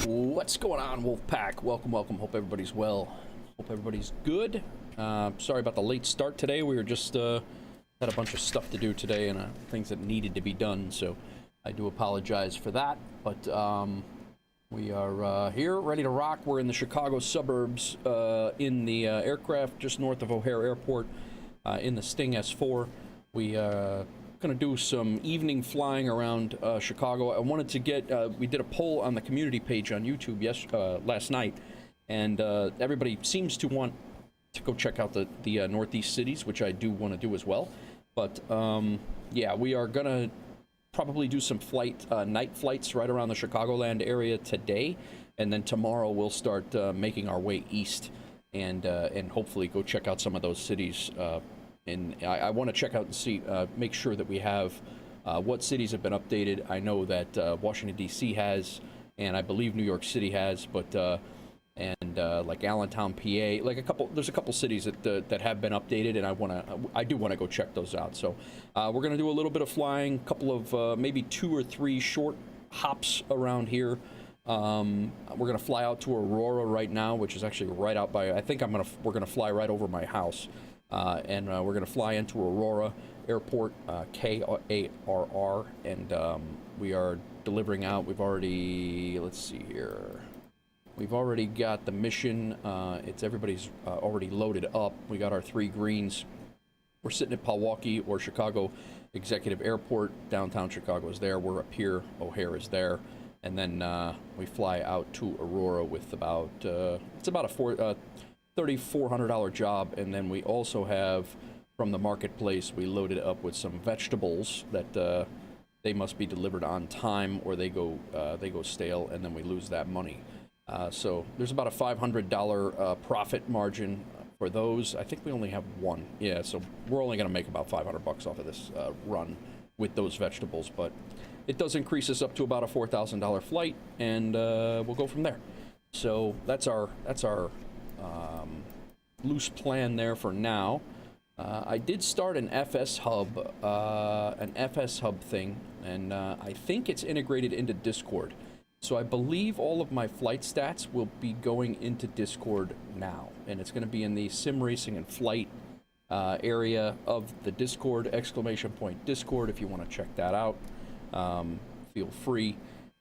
What's going on, Wolfpack? Welcome, welcome. Hope everybody's well. Hope everybody's good. Sorry about the late start today. We were just had a bunch of stuff to do today and things that needed to be done, so I do apologize for that. But we are here, ready to rock. We're in the Chicago suburbs, in the aircraft just north of O'Hare Airport, in the Sting S4. We going to do some evening flying around Chicago. I wanted to get, we did a poll on the community page on YouTube last night, and everybody seems to want to go check out the Northeast cities, which I do want to do as well. But yeah, we are going to probably do some night flights right around the Chicagoland area today, and then tomorrow we'll start making our way east and hopefully go check out some of those cities. And I want to check out and see, make sure that we have what cities have been updated. I know that Washington, D.C. has, and I believe New York City has, but like Allentown, PA, like there's a couple cities that have been updated, and I do want to go check those out. So we're going to do a little bit of flying, couple of maybe 2 or 3 short hops around here. We're going to fly out to Aurora right now, which is actually right out by, I think we're going to fly right over my house. And we're going to fly into Aurora Airport, K-A-R-R, and we are delivering out. We've already, let's see here, we've already got the mission. Everybody's already loaded up. We got our 3 greens. We're sitting at Milwaukee or Chicago Executive Airport. Downtown Chicago is there. We're up here. O'Hare is there. And then we fly out to Aurora with about, it's about a $3,400 job, and then we also have from the marketplace, we loaded up with some vegetables that they must be delivered on time or they go stale, and then we lose that money. So there's about a $500 profit margin for those. I think we only have one. Yeah, so we're only going to make about $500 off of this run with those vegetables, but it does increase us up to about a $4,000 flight, and we'll go from there. So that's our loose plan there for now. I did start an FS hub thing, and I think it's integrated into Discord. So I believe all of my flight stats will be going into Discord now, and it's going to be in the sim racing and flight area of the Discord, ! Discord, if you want to check that out. Feel free.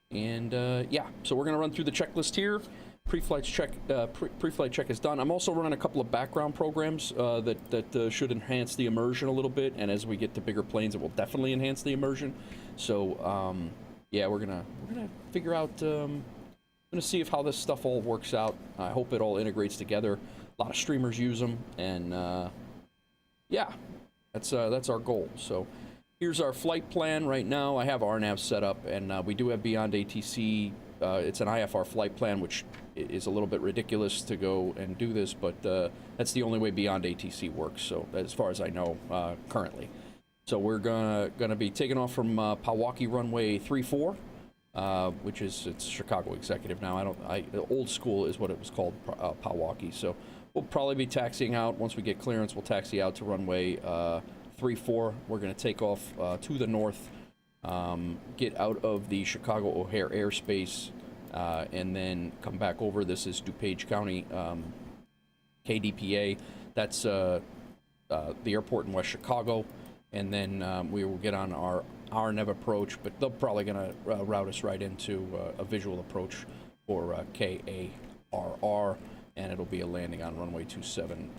And yeah, so we're going to run through the checklist here. Pre-flight check is done. I'm also running a couple of background programs that should enhance the immersion a little bit, and as we get to bigger planes, it will definitely enhance the immersion. So yeah, we're gonna figure out. Gonna see how this stuff all works out. I hope it all integrates together. A lot of streamers use them, and yeah, that's our goal. So here's our flight plan right now. I have RNAV set up, and we do have BeyondATC. It's an IFR flight plan, which is a little bit ridiculous to go and do this, but that's the only way BeyondATC works, so as far as I know currently. So we're gonna be taking off from Milwaukee runway 34, which is, it's Chicago Executive now. Old school is what it was called, Milwaukee. So we'll probably be taxiing out. Once we get clearance, we'll taxi out to runway 34. We're gonna take off to the north, get out of the Chicago O'Hare airspace, and then come back over. This is DuPage County, KDPA. That's the airport in West Chicago, and then we will get on our RNAV approach, but they're probably going to route us right into a visual approach for KARR, and it'll be a landing on runway 27,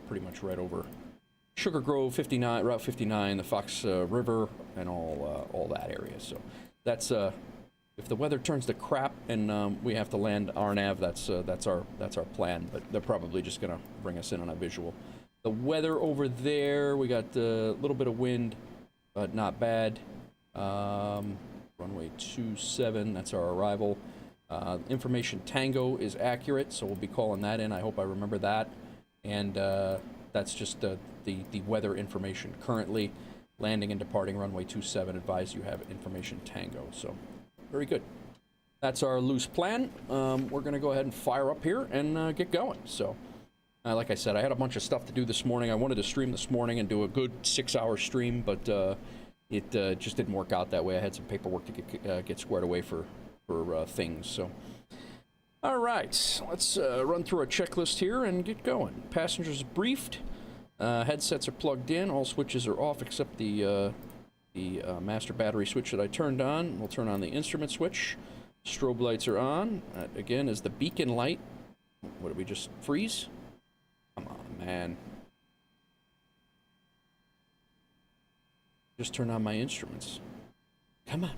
pretty much right over Sugar Grove 59, Route 59, the Fox River, and all that area. So that's if the weather turns to crap and we have to land RNAV, that's our plan. But they're probably just gonna bring us in on a visual. The weather over there, we got a little bit of wind, but not bad. Runway 27, that's our arrival. Information Tango is accurate, so we'll be calling that in. I hope I remember that. And that's just the weather information currently. Landing and departing runway 27, advise you have information Tango. So very good. That's our loose plan. We're going to go ahead and fire up here and get going. So like I said, I had a bunch of stuff to do this morning. I wanted to stream this morning and do a good 6-hour stream, but it just didn't work out that way. I had some paperwork to get squared away for things. So All right, let's run through our checklist here and get going. Passengers briefed. Headsets are plugged in. All switches are off except the master battery switch that I turned on. We'll turn on the instrument switch. Strobe lights are on. That, again, is the beacon light. What, did we just freeze? Come on, man. Just turn on my instruments. Come on.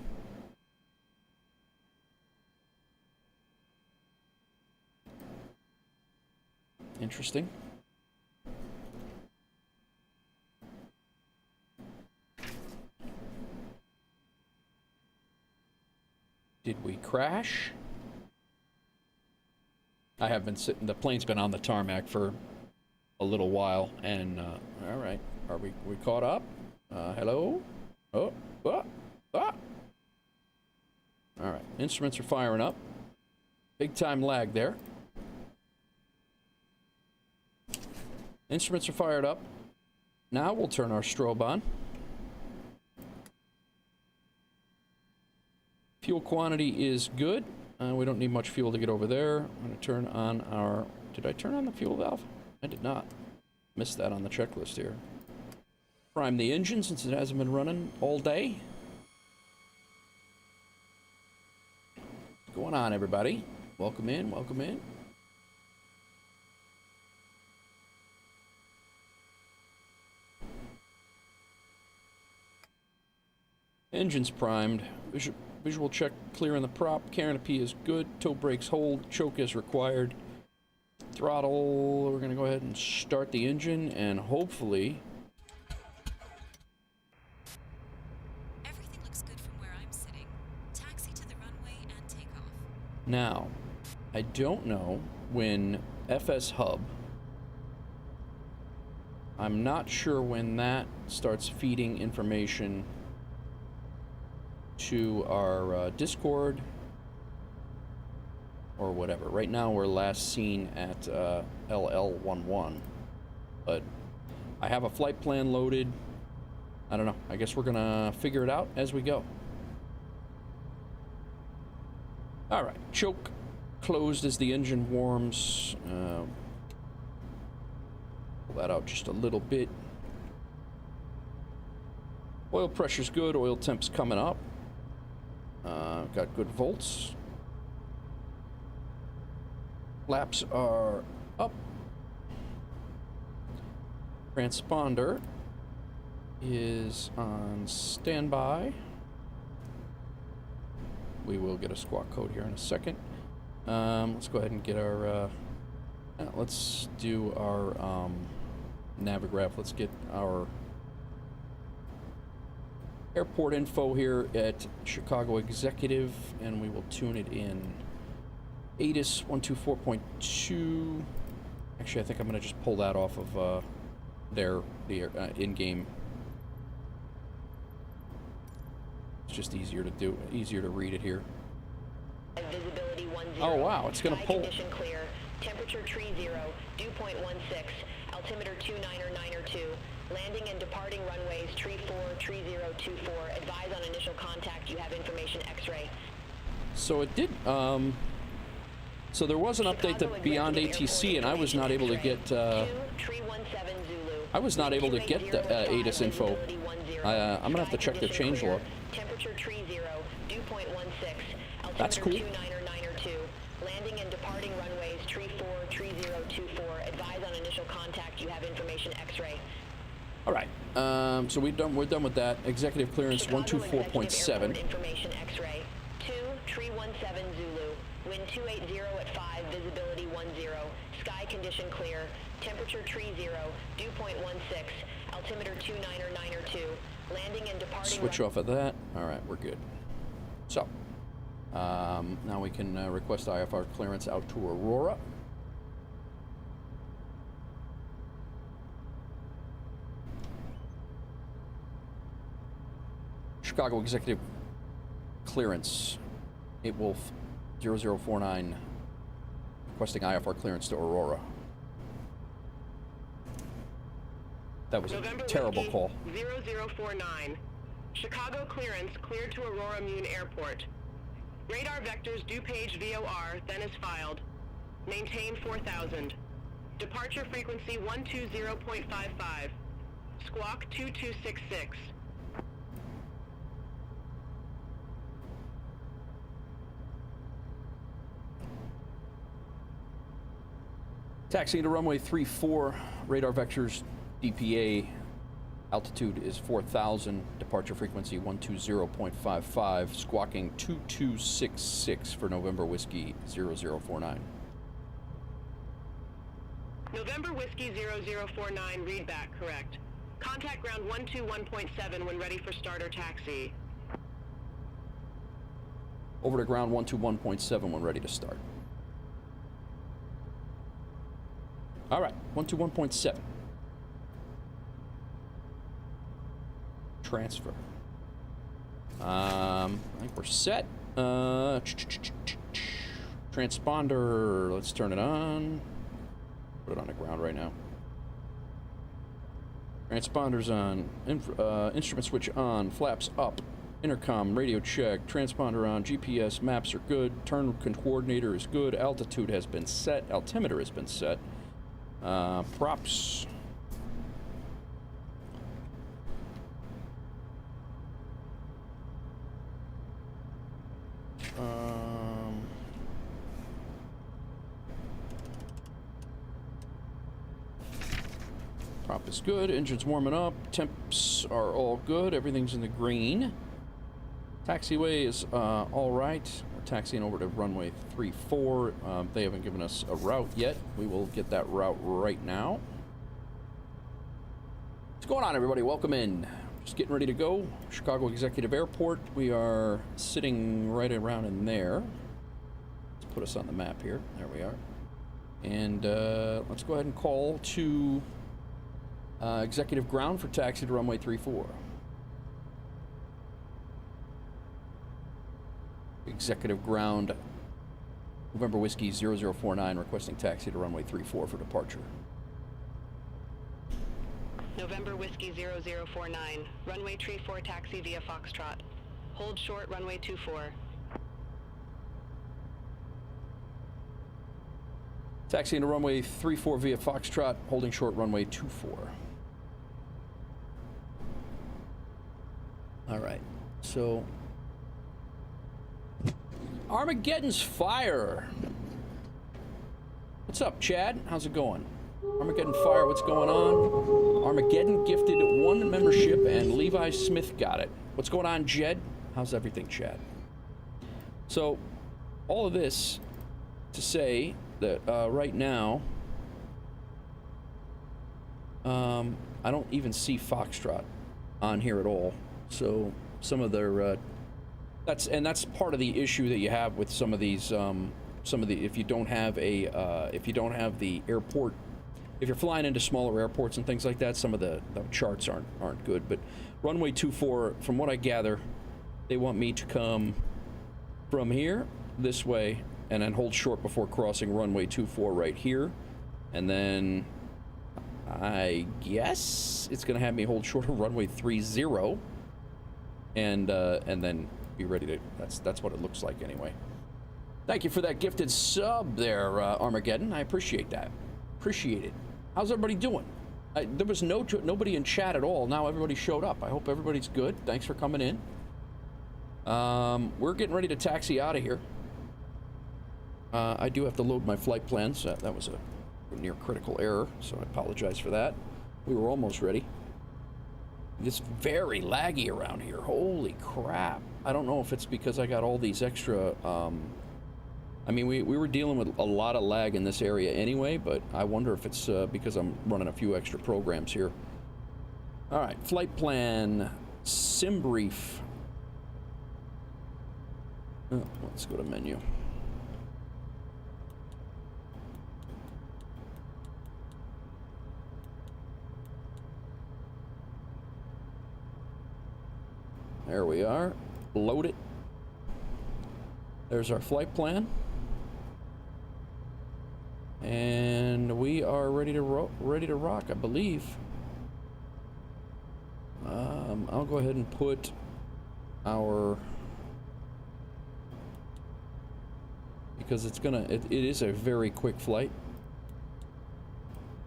Interesting. Did we crash? I have been sitting, the plane's been on the tarmac for a little while, and, all right, are we caught up? Hello? Oh, ah, ah. All right, instruments are firing up. Big time lag there. Instruments are fired up. Now we'll turn our strobe on. Fuel quantity is good. We don't need much fuel to get over there. I'm going to turn on our... Did I turn on the fuel valve? I did not. Missed that on the checklist here. Prime the engine since it hasn't been running all day. What's going on, everybody? Welcome in, welcome in. Engine's primed. Visual check clear on the prop. Canopy is good. Toe brakes hold. Choke is required. Throttle. We're going to go ahead and start the engine and hopefully... Everything looks good from where I'm sitting. Taxi to the runway and take off. Now, I don't know when FS Hub... I'm not sure when that starts feeding information to our Discord or whatever. Right now we're last seen at LL11, but I have a flight plan loaded. I don't know. I guess we're gonna figure it out as we go. All right, choke closed as the engine warms. Pull that out just a little bit. Oil pressure's good. Oil temp's coming up. Got good volts. Flaps are up. Transponder is on standby. We will get a squawk code here in a second. Let's go ahead and get our... let's do our Navigraph. Let's get our... airport info here at Chicago Executive, and we will tune it in. ATIS 124.2. Actually, I think I'm going to just pull that off of the in-game. It's just easier to do, easier to read it here. Visibility 10. Oh wow, it's going to pull. Condition clear. Temperature tree 0. Dew point 16. Altimeter 29er 2. Landing and departing runways, tree 4, tree 024. Advise on initial contact. You have information X-ray. So it did, so there was an update to BeyondATC, and I was not able to get, I was not able to get the ATIS info. I'm gonna have to check the changelog. Temperature tree 0, dew point 16. That's cool. 29er 2. Landing and departing runways, tree 4, tree 024. Advise on initial contact. You have information X-ray. All right, so we're done with that. Executive clearance 124.7. Information X-ray 2 tree 17 Zulu. Wind 280 at 5. Visibility 10. Sky condition clear. Temperature tree 0. Dew point 16. Altimeter 29er 2. Landing and departing. Switch off of that. All right, we're good. So now we can request IFR clearance out to Aurora. Chicago Executive Clearance, 8Wolf 0049, requesting IFR clearance to Aurora. That was November a terrible Whiskey, call. 0049. Chicago clearance cleared to Aurora Mune Airport. Radar vectors do page VOR, then is filed. Maintain 4000. Departure frequency 120.55. Squawk 2266. Taxiing to runway 34, radar vectors DPA, altitude is 4,000, departure frequency 120.55, squawking 2266 for November Whiskey 0049. November Whiskey 0049, read back, correct. Contact ground 121.7 when ready for start or taxi. Over to ground 121.7 when ready to start. All right, 121.7. Transfer. I think we're set. Transponder, let's turn it on. Put it on the ground right now. Transponder's on. Instrument switch on. Flaps up. Intercom, radio check. Transponder on. GPS maps are good. Turn coordinator is good. Altitude has been set. Altimeter has been set. Props. Prop is good. Engine's warming up. Temps are all good. Everything's in the green. Taxiway is all right. We're taxiing over to runway 34. They haven't given us a route yet. We will get that route right now. What's going on, everybody? Welcome in. Just getting ready to go. Chicago Executive Airport. We are sitting right around in there. Let's put us on the map here. There we are. And let's go ahead and call to executive ground for taxi to runway 34. Executive ground, November Whiskey 0049, requesting taxi to runway 34 for departure. November Whiskey 0049, runway 34 taxi via Foxtrot. Hold short runway 24. Taxiing to runway 34 via Foxtrot, holding short runway 24. All right, so Armageddon's Fire. What's up, Chad? How's it going? Armageddon Fire, what's going on? Armageddon gifted 1 membership and Levi Smith got it. What's going on, Jed? How's everything, Chad? So, all of this to say that right now, I don't even see Foxtrot on here at all. So some of their that's part of the issue that you have with some of these if you don't have the airport, if you're flying into smaller airports and things like that, some of the charts aren't good. But runway 24, from what I gather, they want me to come from here this way and then hold short before crossing runway 24 right here, and then I guess it's gonna have me hold short of runway 30, and then be ready to. That's what it looks like anyway. Thank you for that gifted sub there, Armageddon. I appreciate that. Appreciate it. How's everybody doing? There was nobody in chat at all. Now everybody showed up. I hope everybody's good. Thanks for coming in. We're getting ready to taxi out of here. I do have to load my flight plans. That was a near critical error, so I apologize for that. We were almost ready. It's very laggy around here. Holy crap. I don't know if it's because I got all these extra... I mean, we were dealing with a lot of lag in this area anyway, but I wonder if it's because I'm running a few extra programs here. All right, flight plan, SimBrief. Oh, let's go to menu. There we are. Load it. There's our flight plan. And we are ready to rock, I believe. I'll go ahead and put our because it's gonna, it is a very quick flight.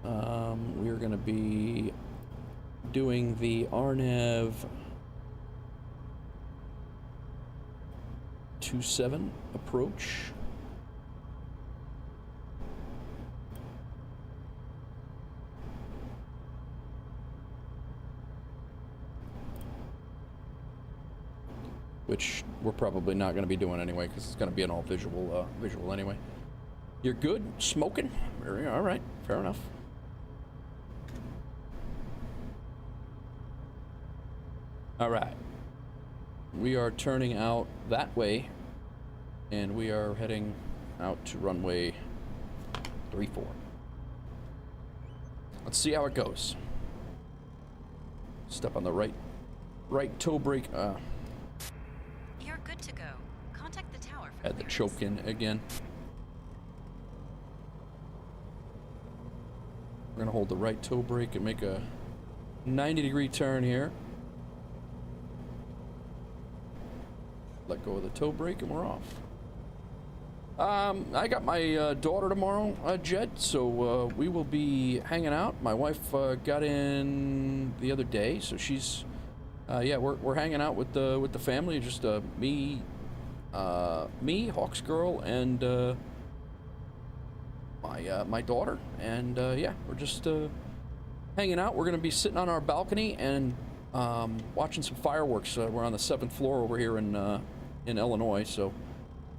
We're gonna be doing the RNAV 27 approach. Which we're probably not going to be doing anyway, because it's going to be an all visual visual anyway. You're good? Smoking? All right, fair enough. All right. We are turning out that way, and we are heading out to runway 34. Let's see how it goes. Step on the right toe brake. You're good to go. Contact the tower for Had the clearance. choke in again. We're gonna hold the right toe brake and make a 90-degree turn here. Let go of the toe brake and we're off. I got my daughter tomorrow, Jed, so we will be hanging out. My wife got in the other day, so she's yeah, we're hanging out with the family. Just me, Hawks Girl, and my daughter, and yeah, we're just hanging out. We're gonna be sitting on our balcony and watching some fireworks. We're on the 7th floor over here in Illinois, so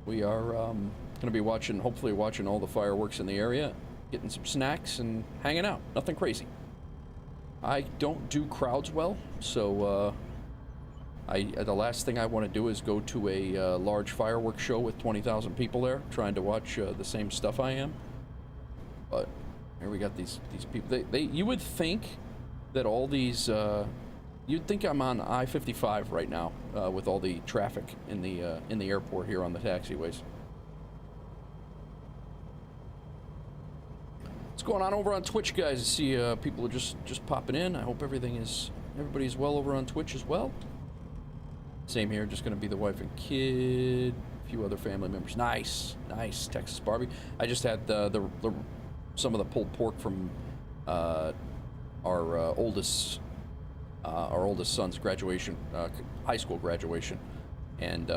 we are gonna be watching, hopefully watching all the fireworks in the area, getting some snacks and hanging out. Nothing crazy. I don't do crowds well, so the last thing I want to do is go to a large fireworks show with 20,000 people there trying to watch the same stuff I am. But here we got these people. You would think that all these you'd think I'm on I-55 right now with all the traffic in the airport here on the taxiways. What's going on over on Twitch, guys? I see people are just popping in. I hope everybody's well over on Twitch as well. Same here, just gonna be the wife and kid, a few other family members. Nice, Texas Barbie. I just had some of the pulled pork from our oldest son's graduation, high school graduation, and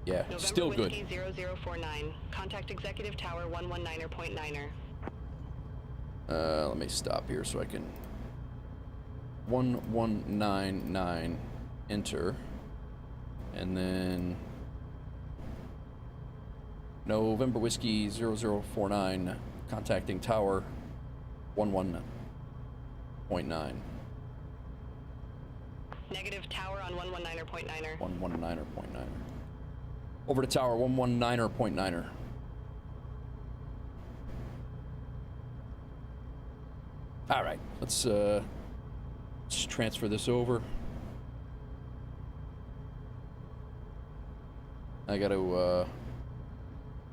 yeah, November still good. Whiskey 0049. Contact Executive Tower 119.9er. Let me stop here so I can 1199 enter, and then November Whiskey 0049 contacting Tower 11.9. Negative Tower on 119.9er. 119.9er. Over to Tower 119.9er. All right, let's transfer this over. I got to.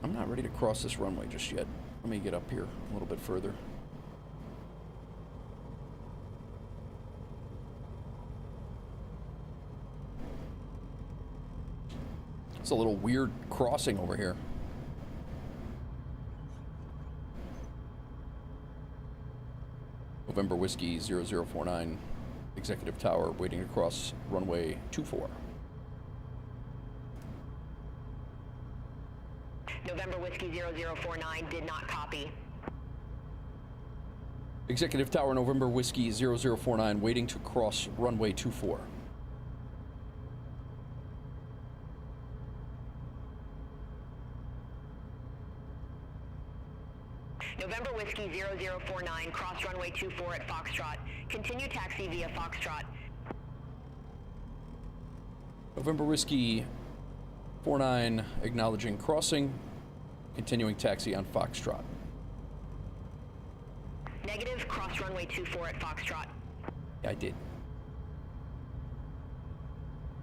I'm not ready to cross this runway just yet. Let me get up here a little bit further. It's a little weird crossing over here. November Whiskey 0049, Executive Tower, waiting to cross runway 24. November Whiskey 0049 did not copy. Executive Tower, November Whiskey 0049, waiting to cross runway 24. November Whiskey 0049, cross runway 24 at Foxtrot. Continue taxi via Foxtrot. November Whiskey 49, acknowledging crossing, continuing taxi on Foxtrot. Negative, cross runway 24 at Foxtrot. Yeah, I did.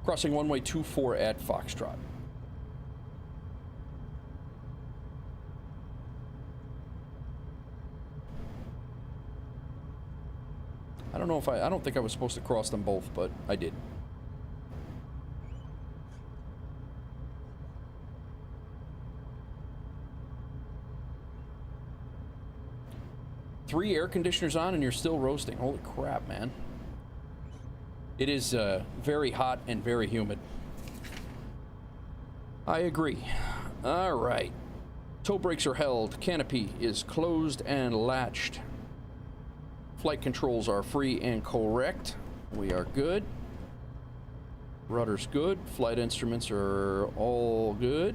Crossing runway 24 at Foxtrot. I don't know if I don't think I was supposed to cross them both, but I did. 3 air conditioners on and you're still roasting. Holy crap, man. It is very hot and very humid. I agree. All right. Tow brakes are held. Canopy is closed and latched. Flight controls are free and correct. We are good. Rudder's good. Flight instruments are all good.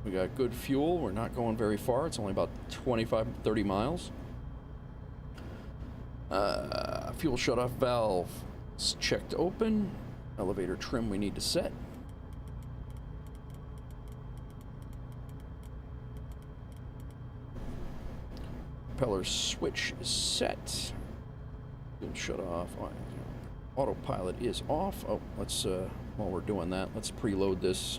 We got good fuel. We're not going very far. It's only about 25, 30 miles. Fuel shutoff valve is checked open. Elevator trim we need to set. Propeller switch is set. Fuel shut off. Autopilot is off. Oh, let's, while we're doing that, let's preload this.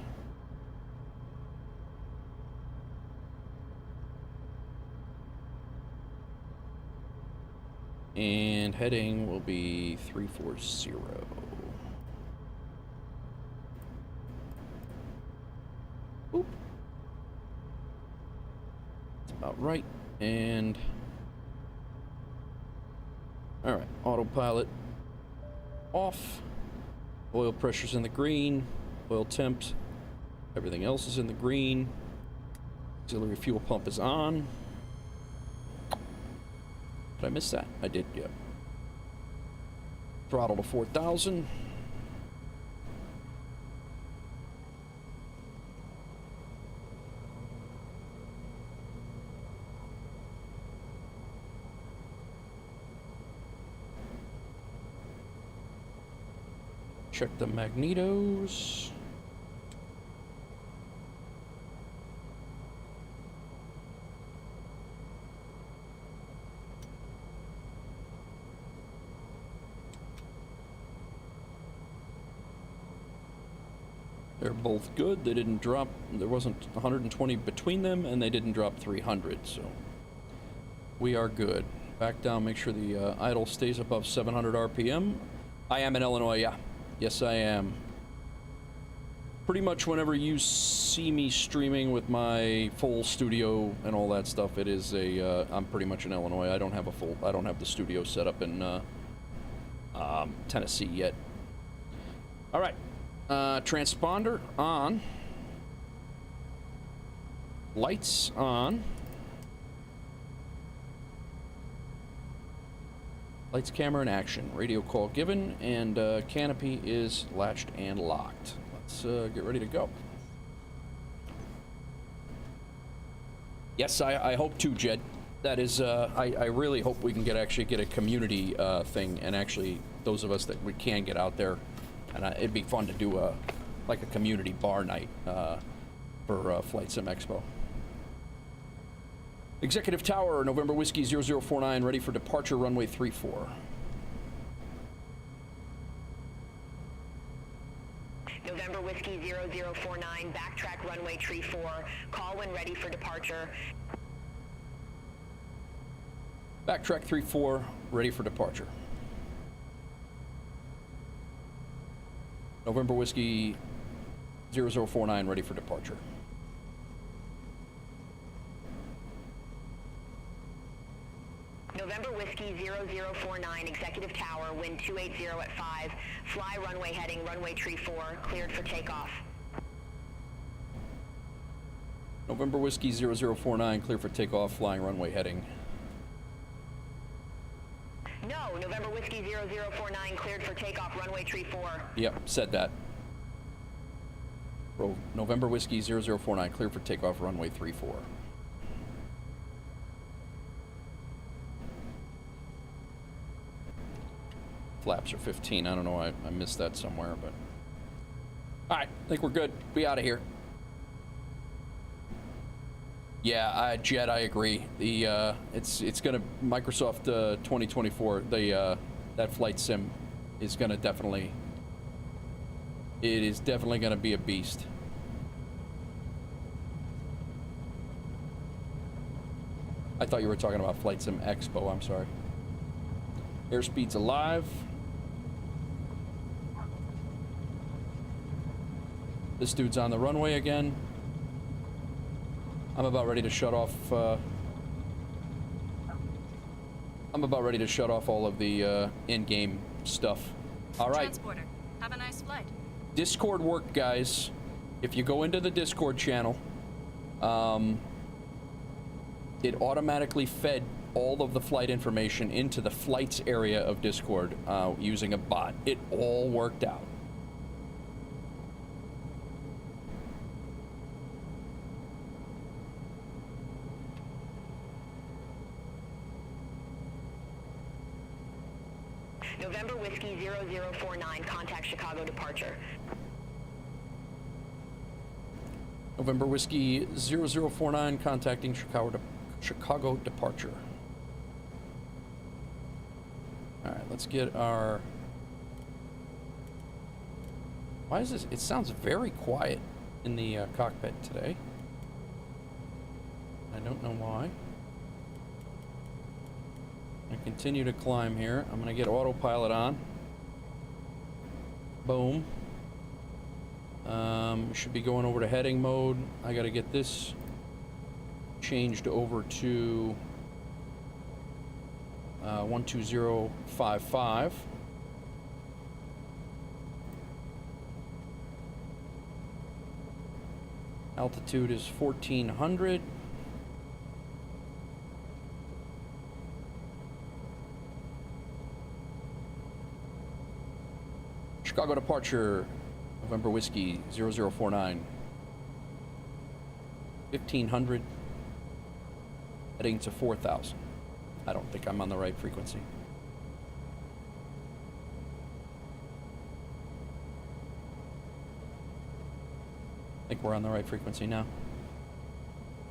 And heading will be 340. Oop. That's about right. And all right, autopilot off. Oil pressure's in the green. Oil temps. Everything else is in the green. Auxiliary fuel pump is on. Did I miss that? I did, yeah. Throttle to 4,000. Check the magnetos. They're both good. They didn't drop. There wasn't 120 between them, and they didn't drop 300, so we are good. Back down, make sure the idle stays above 700 RPM. I am in Illinois, yeah. Yes, I am. Pretty much whenever you see me streaming with my full studio and all that stuff, it is a, I'm pretty much in Illinois. I don't have the studio set up in Tennessee yet. All right. Transponder on. Lights on. Lights, camera, and action. Radio call given, and canopy is latched and locked. Let's get ready to go. Yes, I hope to, Jed. That is, I really hope we can actually get a community thing, and actually those of us that we can get out there, and it'd be fun to do like a community bar night for Flight Sim Expo. Executive Tower, November Whiskey 0049, ready for departure, runway 34. November Whiskey 0049, backtrack runway 34, call when ready for departure. Backtrack 34, ready for departure. November Whiskey 0049, ready for departure. November Whiskey 0049, Executive Tower, wind 280 at 5, fly runway heading, runway 34, cleared for takeoff. November Whiskey 0049, clear for takeoff, flying runway heading. No, November Whiskey 0049, cleared for takeoff, runway 34. Yep, said that. November Whiskey 0049, clear for takeoff, runway 34. Flaps are 15. I don't know, I missed that somewhere, but... Alright, I think we're good. Be out of here. Yeah, Jed, I agree. The it's gonna Microsoft 2024. That flight sim is gonna definitely. It is definitely gonna be a beast. I thought you were talking about Flight Sim Expo. I'm sorry. Airspeed's alive. This dude's on the runway again. I'm about ready to shut off I'm about ready to shut off all of the in-game stuff. All right. Transporter, have a nice flight. Discord work, guys. If you go into the Discord channel, it automatically fed all of the flight information into the flights area of Discord using a bot. It all worked out. November Whiskey 0049, contact Chicago departure. November Whiskey 0049, contacting Chicago departure. All right, let's get our... Why is this? It sounds very quiet in the cockpit today. I don't know why. I continue to climb here. I'm going to get autopilot on. Boom. Should be going over to heading mode. I got to get this changed over to 12055. Altitude is 1400. Chicago departure, November Whiskey 0049. 1500. Heading to 4000. I don't think I'm on the right frequency. I think we're on the right frequency now.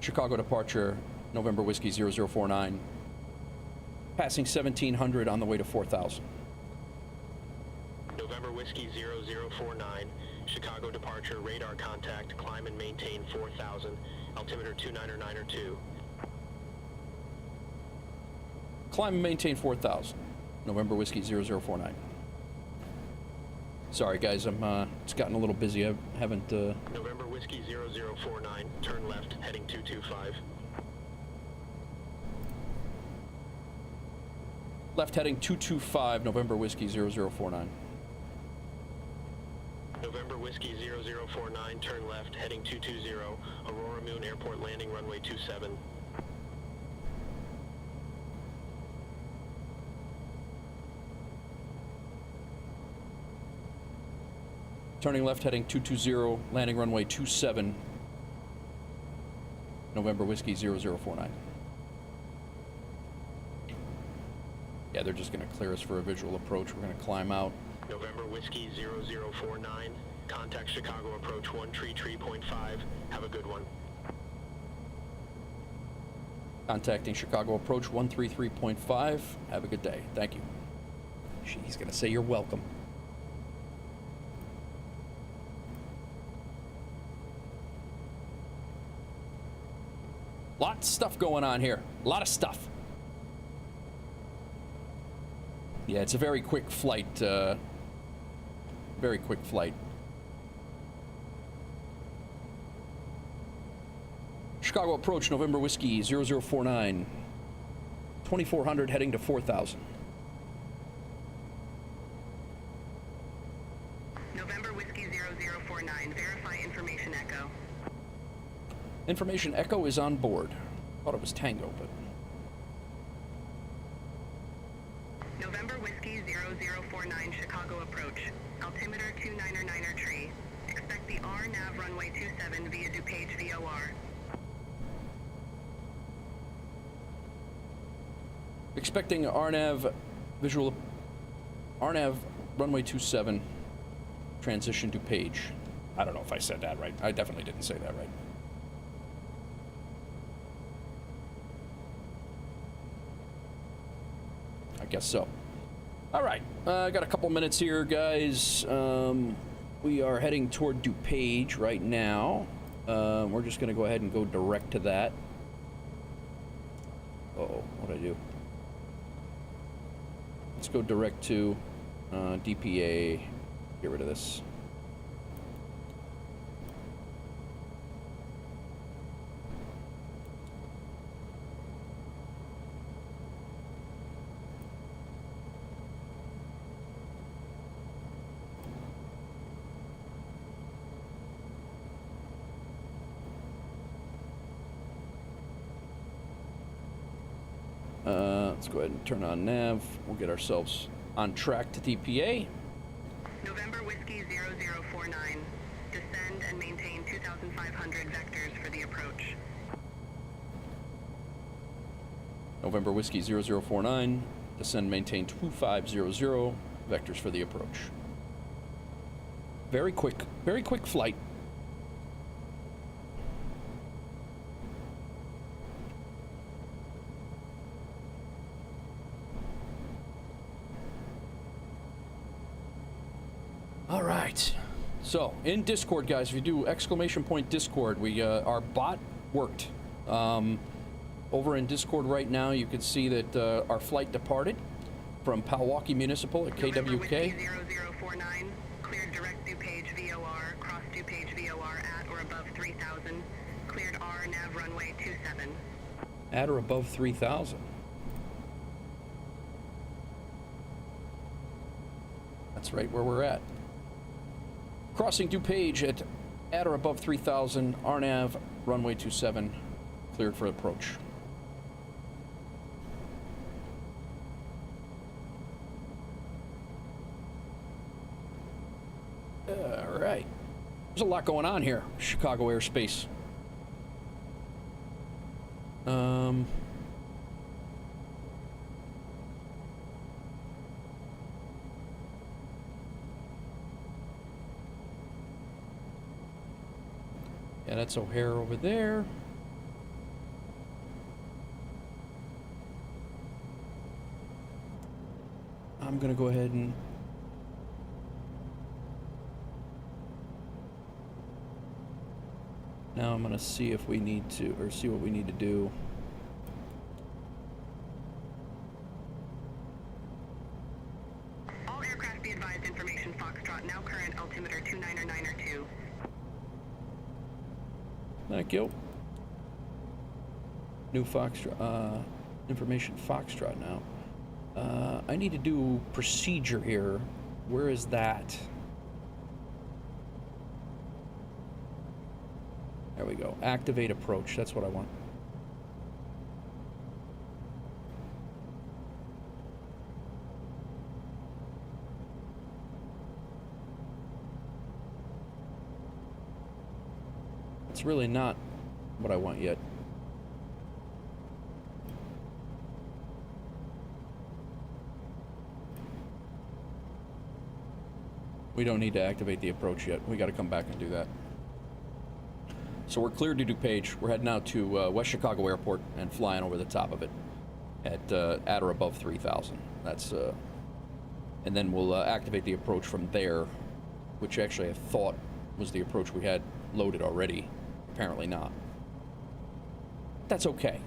Chicago departure, November Whiskey 0049. Passing 1700 on the way to 4000. November Whiskey 0049, Chicago departure, radar contact, climb and maintain 4000, altimeter 299er2. Climb and maintain 4000. November Whiskey 0049. Sorry guys, it's gotten a little busy. I haven't November Whiskey 0049, turn left, heading 225. left heading 225, November Whiskey 0049. November Whiskey 0049, turn left, heading 220, Aurora Moon Airport landing, runway 27. Turning left heading 220, landing runway 27, November Whiskey 0049. Yeah, they're just going to clear us for a visual approach. We're going to climb out. November Whiskey 0049, contact Chicago approach 133.5. Have a good one. Contacting Chicago approach 133.5. Have a good day. Thank you. He's going to say you're welcome. Lots of stuff going on here. A lot of stuff. Yeah, it's a very quick flight. Very quick flight. Chicago approach, November Whiskey 0049. 2400 heading to 4000. November Whiskey 0049, verify information echo. Information echo is on board. Thought it was Tango, but... November Whiskey 0049, Chicago approach. Altimeter 299er tree. Expect the RNAV runway 27 via DuPage VOR. Expecting RNAV visual... RNAV runway 27 transition to page. I don't know if I said that right. I definitely didn't say that right. I guess so. All right, I got a couple minutes here, guys. We are heading toward DuPage right now. We're just going to go ahead and go direct to that. Uh-oh, what'd I do? Let's go direct to DPA. Get rid of this. Let's go ahead and turn on nav. We'll get ourselves on track to DPA. November Whiskey 0049. Descend and maintain 2,500 vectors for the approach. November Whiskey 0049. Descend, maintain 2500 vectors for the approach. Very quick flight. All right. So in Discord, guys, if you do ! Discord, our bot worked. Over in Discord right now, you can see that our flight departed from Pewaukee Municipal at KWK. 0049, cleared direct DuPage VOR, cross DuPage VOR at or above 3,000, cleared R nav runway 27. At or above 3,000. That's right where we're at. Crossing DuPage at or above 3,000, RNAV, runway 27, cleared for approach. All right. There's a lot going on here, Chicago airspace. Yeah, that's O'Hare over there. I'm gonna go ahead and now I'm gonna see if we need to, or see what we need to do. All aircraft be advised, information Foxtrot, now current altimeter 299er2. Thank you. New Foxtrot, information Foxtrot now. I need to do procedure here. Where is that? There we go. Activate approach. That's what I want. It's really not what I want yet. We don't need to activate the approach yet. We got to come back and do that. So we're cleared to DuPage. We're heading out to West Chicago Airport and flying over the top of it at or above 3,000. That's and then we'll activate the approach from there, which actually I thought was the approach we had loaded already. Apparently not. That's okay.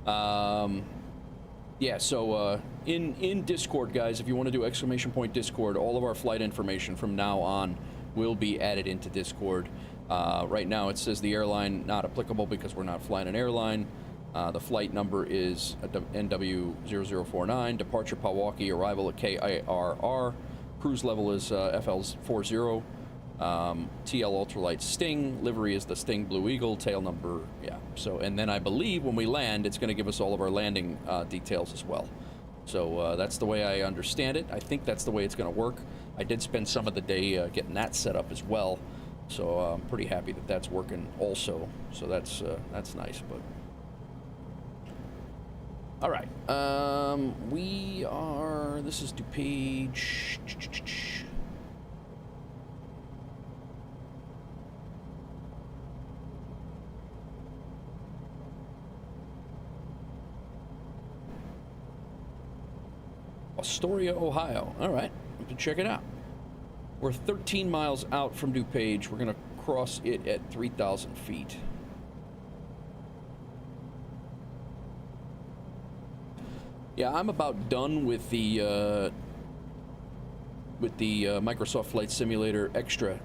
Yeah, so in Discord, guys, if you want to do ! Discord, all of our flight information from now on will be added into Discord. Right now it says the airline not applicable because we're not flying an airline. The flight number is NW0049, departure Pewaukee, arrival at KIRR, cruise level is FL40, TL ultralight Sting, livery is the Sting Blue Eagle, tail number, yeah. So, and then I believe when we land, it's going to give us all of our landing details as well. So that's the way I understand it. I think that's the way it's going to work. I did spend some of the day getting that set up as well. So I'm pretty happy that that's working also. So that's nice. But all right, we are. This is DuPage. Astoria, Ohio. All right, we can check it out. We're 13 miles out from DuPage. We're going to cross it at 3,000 feet. Yeah, I'm about done with the Microsoft Flight Simulator extra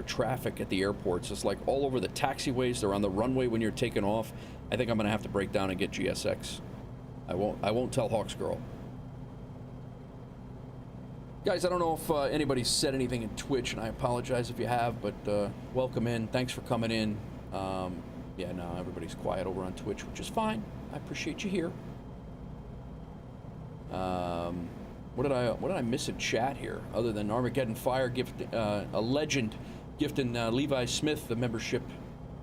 traffic at the airports. It's like all over the taxiways. They're on the runway when you're taking off. I think I'm going to have to break down and get GSX. I won't tell Hawks Girl. Guys, I don't know if anybody's said anything in Twitch, and I apologize if you have, but welcome in. Thanks for coming in. Yeah, no, everybody's quiet over on Twitch, which is fine. I appreciate you here. What did I miss in chat here? Other than Armageddon Fire gift, a legend gifting Levi Smith the membership,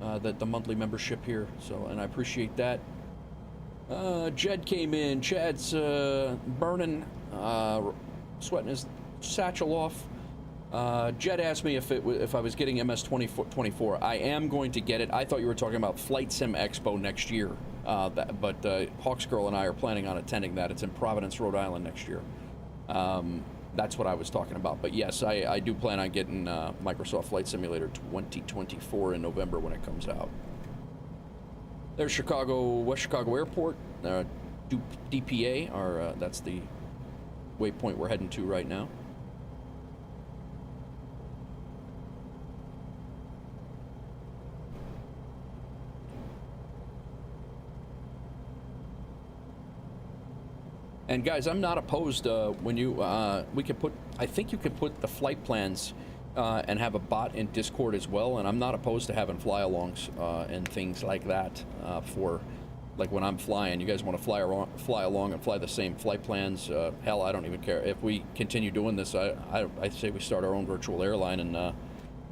the monthly membership here. So, and I appreciate that. Jed came in. Chad's burning, sweating his satchel off. Jed asked me if I was getting MS-24. I am going to get it. I thought you were talking about Flight Sim Expo next year, but Hawksgirl and I are planning on attending that. It's in Providence, Rhode Island next year. That's what I was talking about. But yes, I do plan on getting Microsoft Flight Simulator 2024 in November when it comes out. There's West Chicago Airport, DPA, that's the waypoint we're heading to right now. And guys, I'm not opposed when you we could put, I think you could put the flight plans and have a bot in Discord as well, and I'm not opposed to having fly-alongs and things like that for, like, when I'm flying. You guys want to fly along and fly the same flight plans? Hell, I don't even care. If we continue doing this, I say we start our own virtual airline and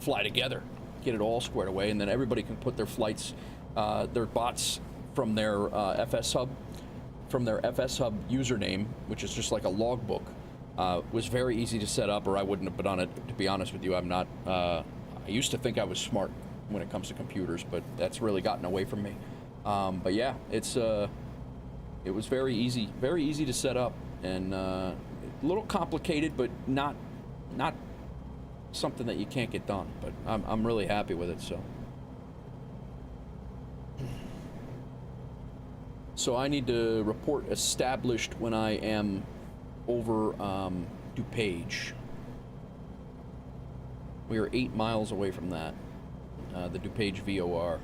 fly together, get it all squared away, and then everybody can put their flights, their bots from their FS Hub. From their FS Hub username, which is just like a logbook, was very easy to set up, or I wouldn't have been on it, to be honest with you. I'm not, I used to think I was smart when it comes to computers, but that's really gotten away from me. But yeah, it was very easy to set up, and a little complicated, but not something that you can't get done. But I'm really happy with it, so. So I need to report established when I am over DuPage. We are 8 miles away from that, the DuPage VOR.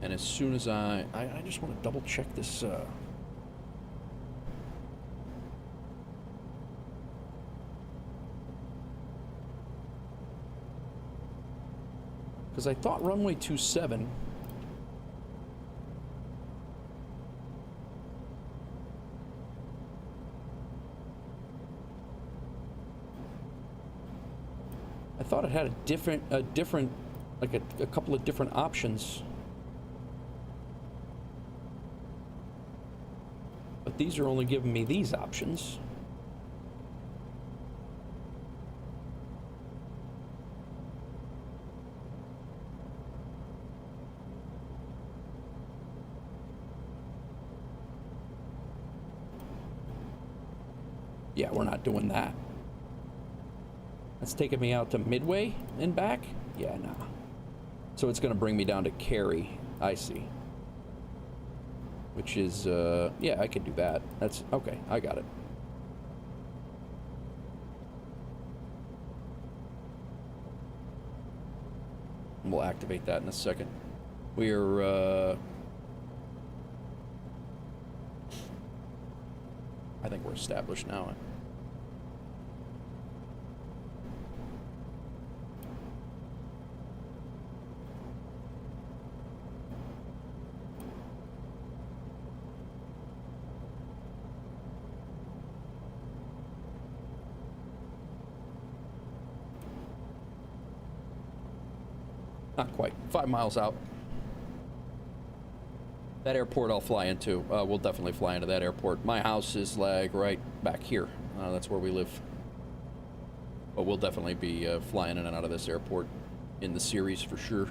And as soon as I just want to double check this. Because I thought runway 27. I thought it had a different, like a couple of different options. But these are only giving me these options. Yeah, we're not doing that. That's taking me out to Midway and back? Yeah, nah. So it's going to bring me down to Cary. I see. Which is, yeah, I could do that. That's, okay, I got it. We'll activate that in a second. We're, I think we're established now. Not quite. 5 miles out. That airport I'll fly into. We'll definitely fly into that airport. My house is like right back here. That's where we live. But we'll definitely be flying in and out of this airport in the series for sure.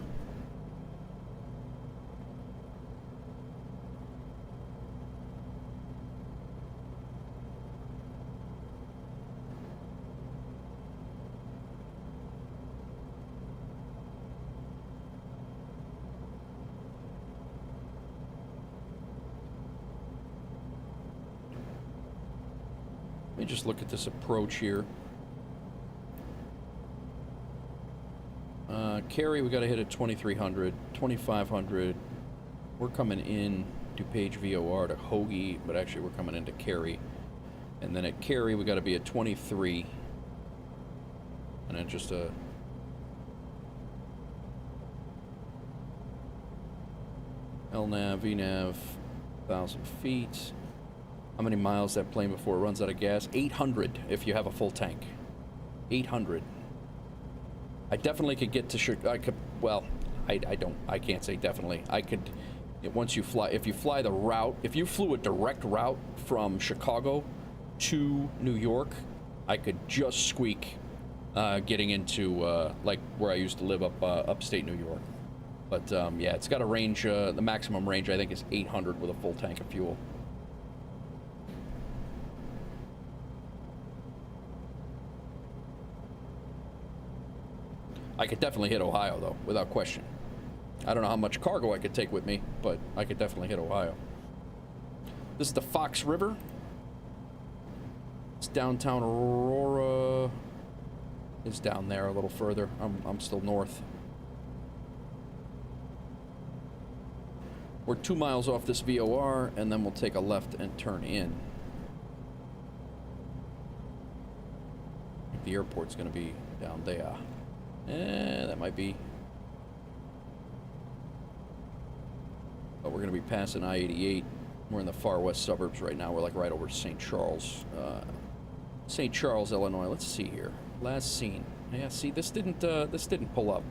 Just look at this approach here. Cary, we got to hit at 2300, 2500. We're coming in DuPage VOR to Hoagie, but actually we're coming into Cary. And then at Cary, we got to be at 23. And then just a LNAV, VNAV, 1,000 feet. How many miles that plane before it runs out of gas? 800 if you have a full tank. 800. I definitely could get to I could, well, I can't say definitely. I could, once you fly, if you fly the route, if you flew a direct route from Chicago to New York, I could just squeak getting into like where I used to live up upstate New York. But yeah, it's got a range, the maximum range I think is 800 with a full tank of fuel. I could definitely hit Ohio though, without question. I don't know how much cargo I could take with me, but I could definitely hit Ohio. This is the Fox River. It's downtown Aurora. It's down there a little further. I'm still north. We're 2 miles off this VOR, and then we'll take a left and turn in. I think the airport's gonna be down there. That might be. But we're gonna be passing I-88. We're in the far west suburbs right now. We're like right over St. Charles. St. Charles, Illinois. Let's see here. Last seen. Yeah, see, this didn't pull up.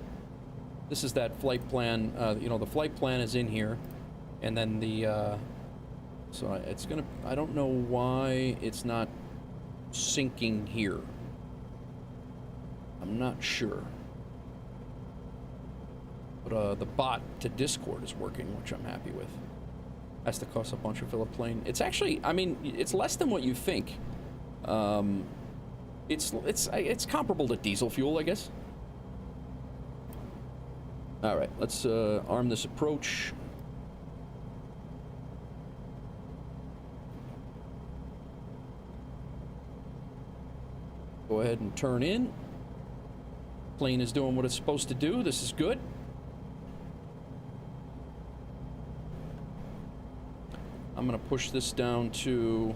This is that flight plan. You know, the flight plan is in here, and then the. So it's gonna. I don't know why it's not syncing here. I'm not sure. But the bot to Discord is working, which I'm happy with. Has to cost a bunch to fill a plane. It's actually, I mean, it's less than what you think. It's comparable to diesel fuel, I guess. All right, let's arm this approach. Go ahead and turn in. Plane is doing what it's supposed to do. This is good. I'm gonna push this down to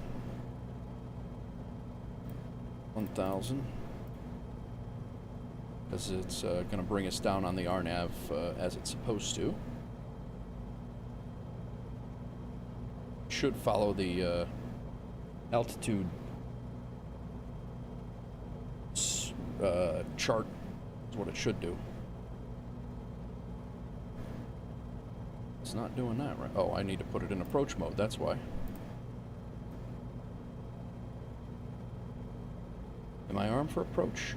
1,000 because it's gonna bring us down on the RNAV as it's supposed to. Should follow the altitude chart. Is what it should do. It's not doing that right. Oh, I need to put it in approach mode, that's why. Am I armed for approach?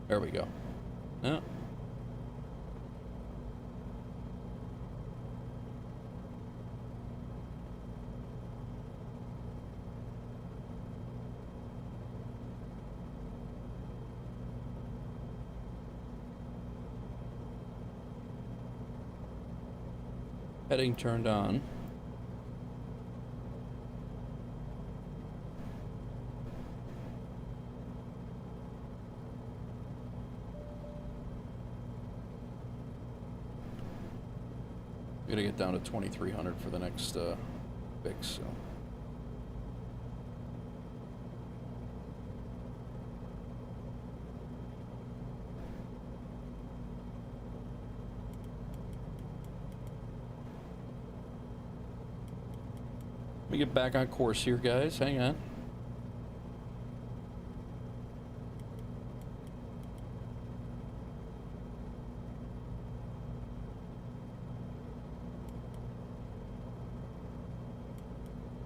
There we go. Yeah. Heading turned on. Gotta get down to 2,300 for the next fix, so. Let me get back on course here, guys. Hang on.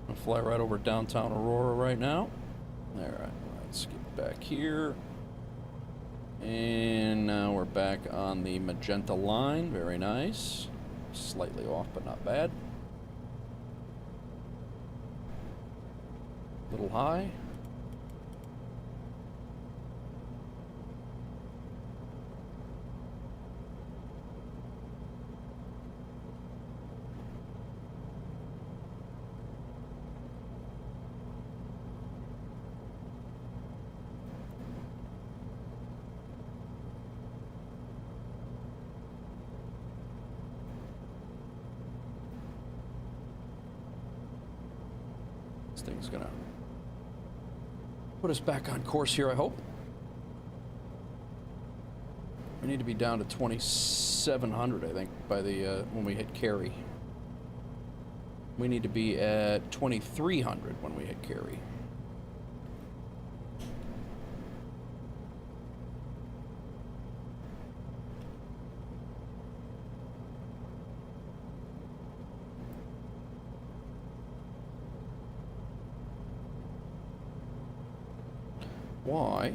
I'll fly right over downtown Aurora right now. All right, let's get back here. And now we're back on the magenta line. Very nice. Slightly off, but not bad. Little high. This thing's gonna put us back on course here, I hope. We need to be down to 2,700, I think, by the when we hit carry. We need to be at 2,300 when we hit carry. Why?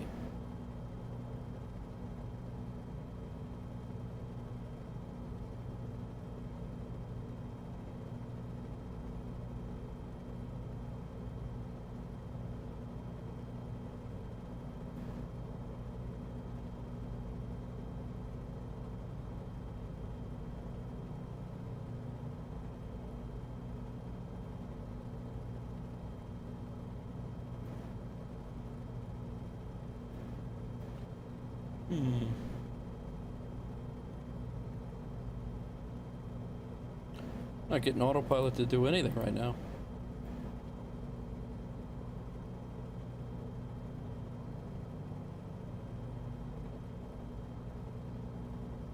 Not getting autopilot to do anything right now.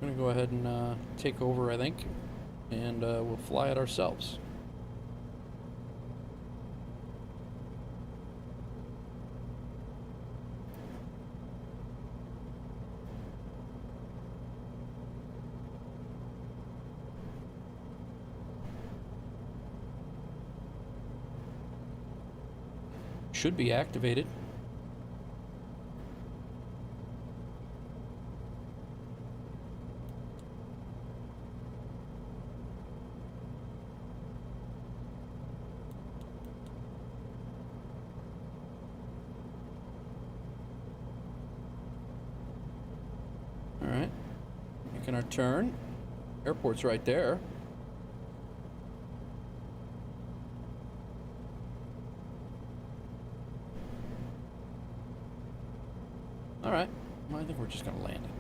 I'm gonna go ahead and take over, I think, and we'll fly it ourselves. Should be activated. All right, making our turn. Airport's right there. All right, well, I think we're just gonna land it.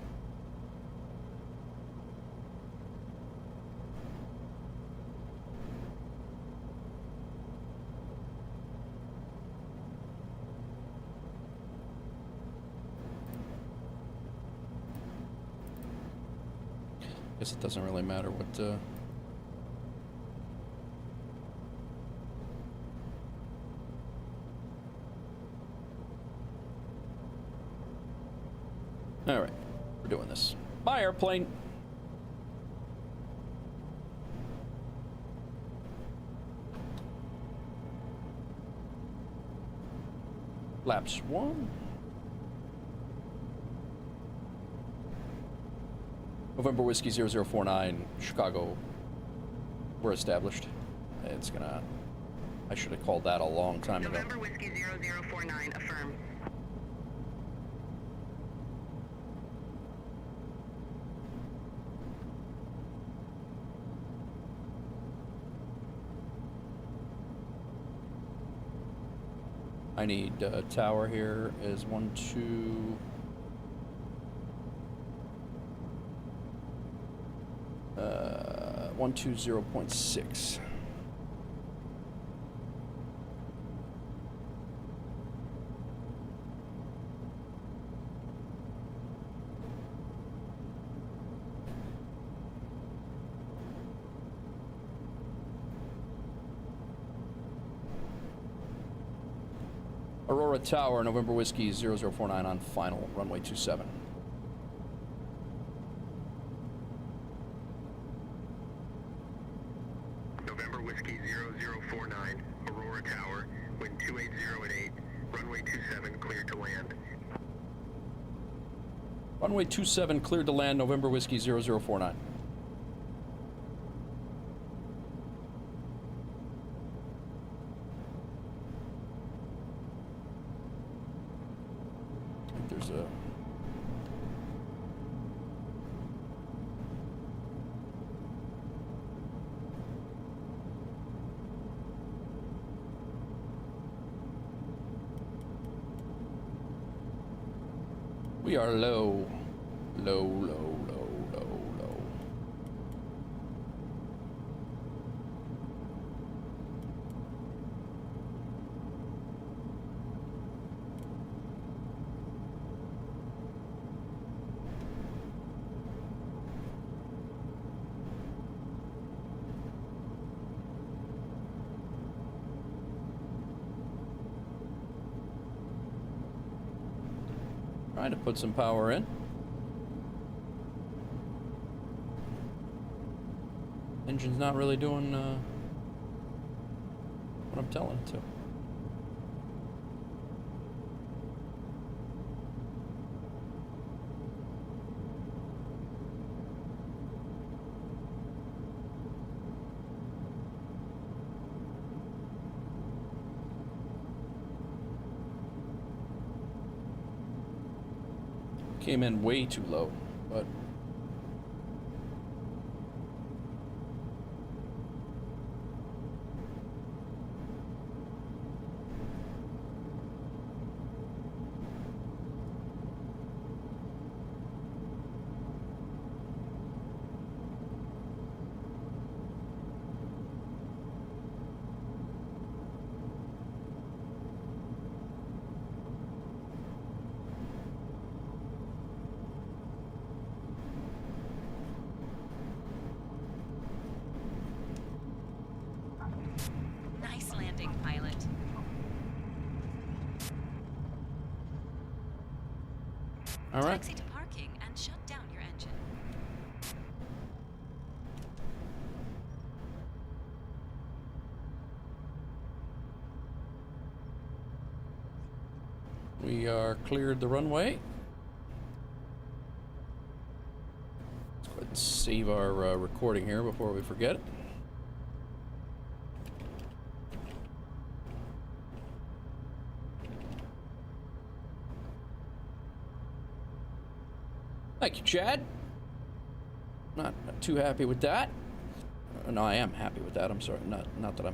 Guess it doesn't really matter what all right, we're doing this. Bye, airplane. Laps 1. November Whiskey 0049, Chicago. We're established. It's gonna... I should have called that a long time ago. November Whiskey 0049, affirm. I need tower here is 12... 120.6. Aurora Tower, November Whiskey 0049 on final, runway 27. November Whiskey 0049, Aurora Tower, wind 280 at 8, runway 27 cleared to land. Runway 27 cleared to land, November Whiskey 0049. I think there's a... We are low. Low, low, low, low, low. Trying to put some power in. Engine's not really doing what I'm telling it to. Came in way too low, but Nice landing, pilot. all right. Taxi to parking and shut down your engine. We are cleared the runway. Let's go ahead and save our recording here before we forget it. Thank you, Chad. Not too happy with that. No, I am happy with that. I'm sorry. Not that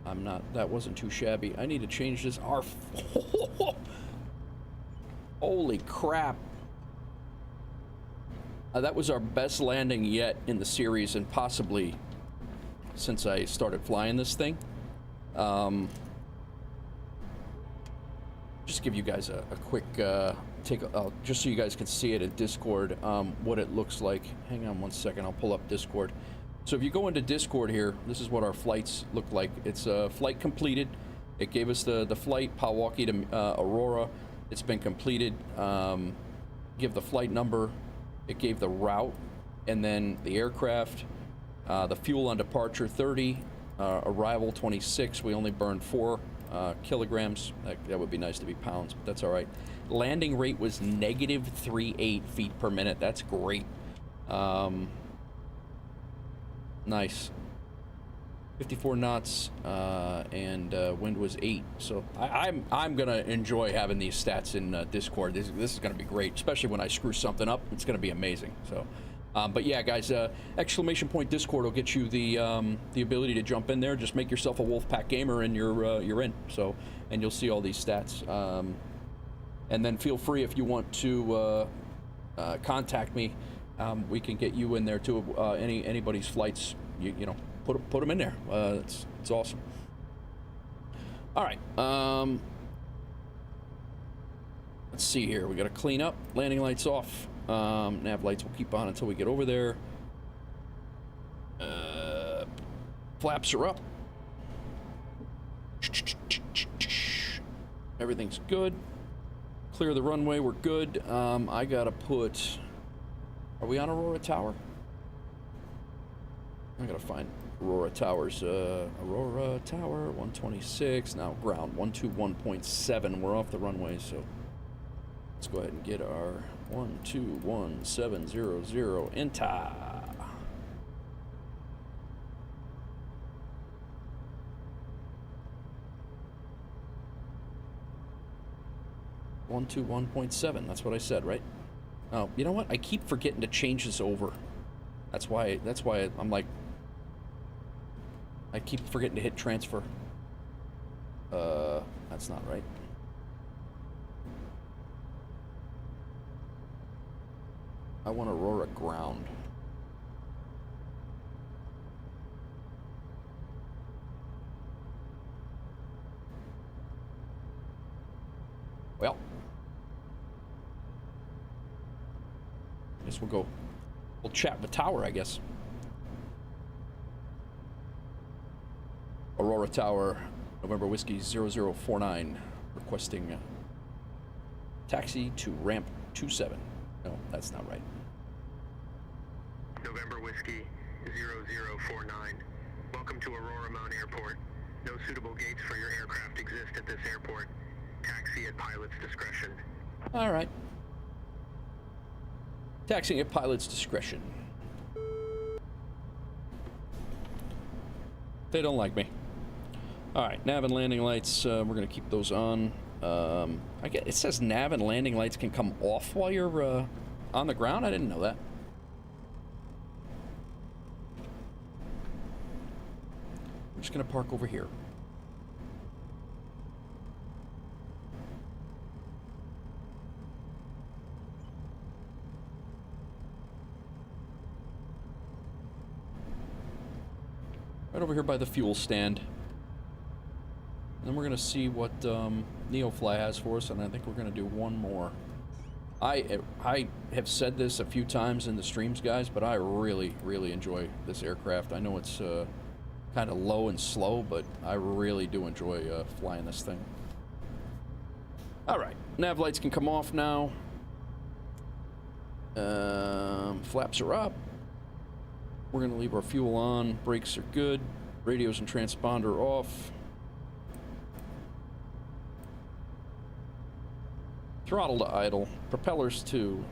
I'm not. That wasn't too shabby. I need to change this. Holy crap. That was our best landing yet in the series, and possibly since I started flying this thing. Just give you guys a quick just so you guys can see it in Discord, what it looks like. Hang on one second, I'll pull up Discord. So if you go into Discord here, this is what our flights look like. It's a flight completed. It gave us the flight Milwaukee to Aurora. It's been completed. Give the flight number. It gave the route, and then the aircraft, the fuel on departure 30, arrival 26. We only burned 4 kilograms. That would be nice to be pounds, but that's all right. Landing rate was negative 3.8 feet per minute. That's great. Nice. 54 knots, and wind was 8. So I'm gonna enjoy having these stats in Discord. This is gonna be great, especially when I screw something up. It's gonna be amazing. So, but yeah, guys, exclamation point Discord will get you the ability to jump in there. Just make yourself a Wolfpack gamer, and you're in. So, and you'll see all these stats. And then feel free if you want to contact me. We can get you in there too. Anybody's flights, you know. Put them in there. It's awesome. All right. Let's see here. We got to clean up. Landing lights off. Nav lights will keep on until we get over there. Flaps are up. Everything's good. Clear the runway. We're good. I gotta put. Are we on Aurora Tower? I gotta find Aurora Towers. Aurora Tower 126. Now ground 121.7. We're off the runway, so let's go ahead and get our 121.700 enter. .7. That's what I said, right? Oh, you know what? I keep forgetting to change this over. That's why I'm like, I keep forgetting to hit transfer. That's not right. I want Aurora ground. Well, I guess we'll chat with Tower, I guess. Aurora Tower, November Whiskey 0049, requesting taxi to ramp 27. No, that's not right. November Whiskey 0049. Welcome to Aurora Mount Airport. No suitable gates for your aircraft exist at this airport. Taxi at pilot's discretion. All right. Taxiing at pilot's discretion. They don't like me. All right, nav and landing lights. We're gonna keep those on. I get it says nav and landing lights can come off while you're on the ground. I didn't know that. I'm just gonna park over here. Right over here by the fuel stand. And then we're going to see what NeoFly has for us, and I think we're going to do one more. I have said this a few times in the streams, guys, but I really, really enjoy this aircraft. I know it's kind of low and slow, but I really do enjoy flying this thing. All right, nav lights can come off now. Flaps are up. We're going to leave our fuel on. Brakes are good. Radios and transponder off. Throttle to idle. Propellers to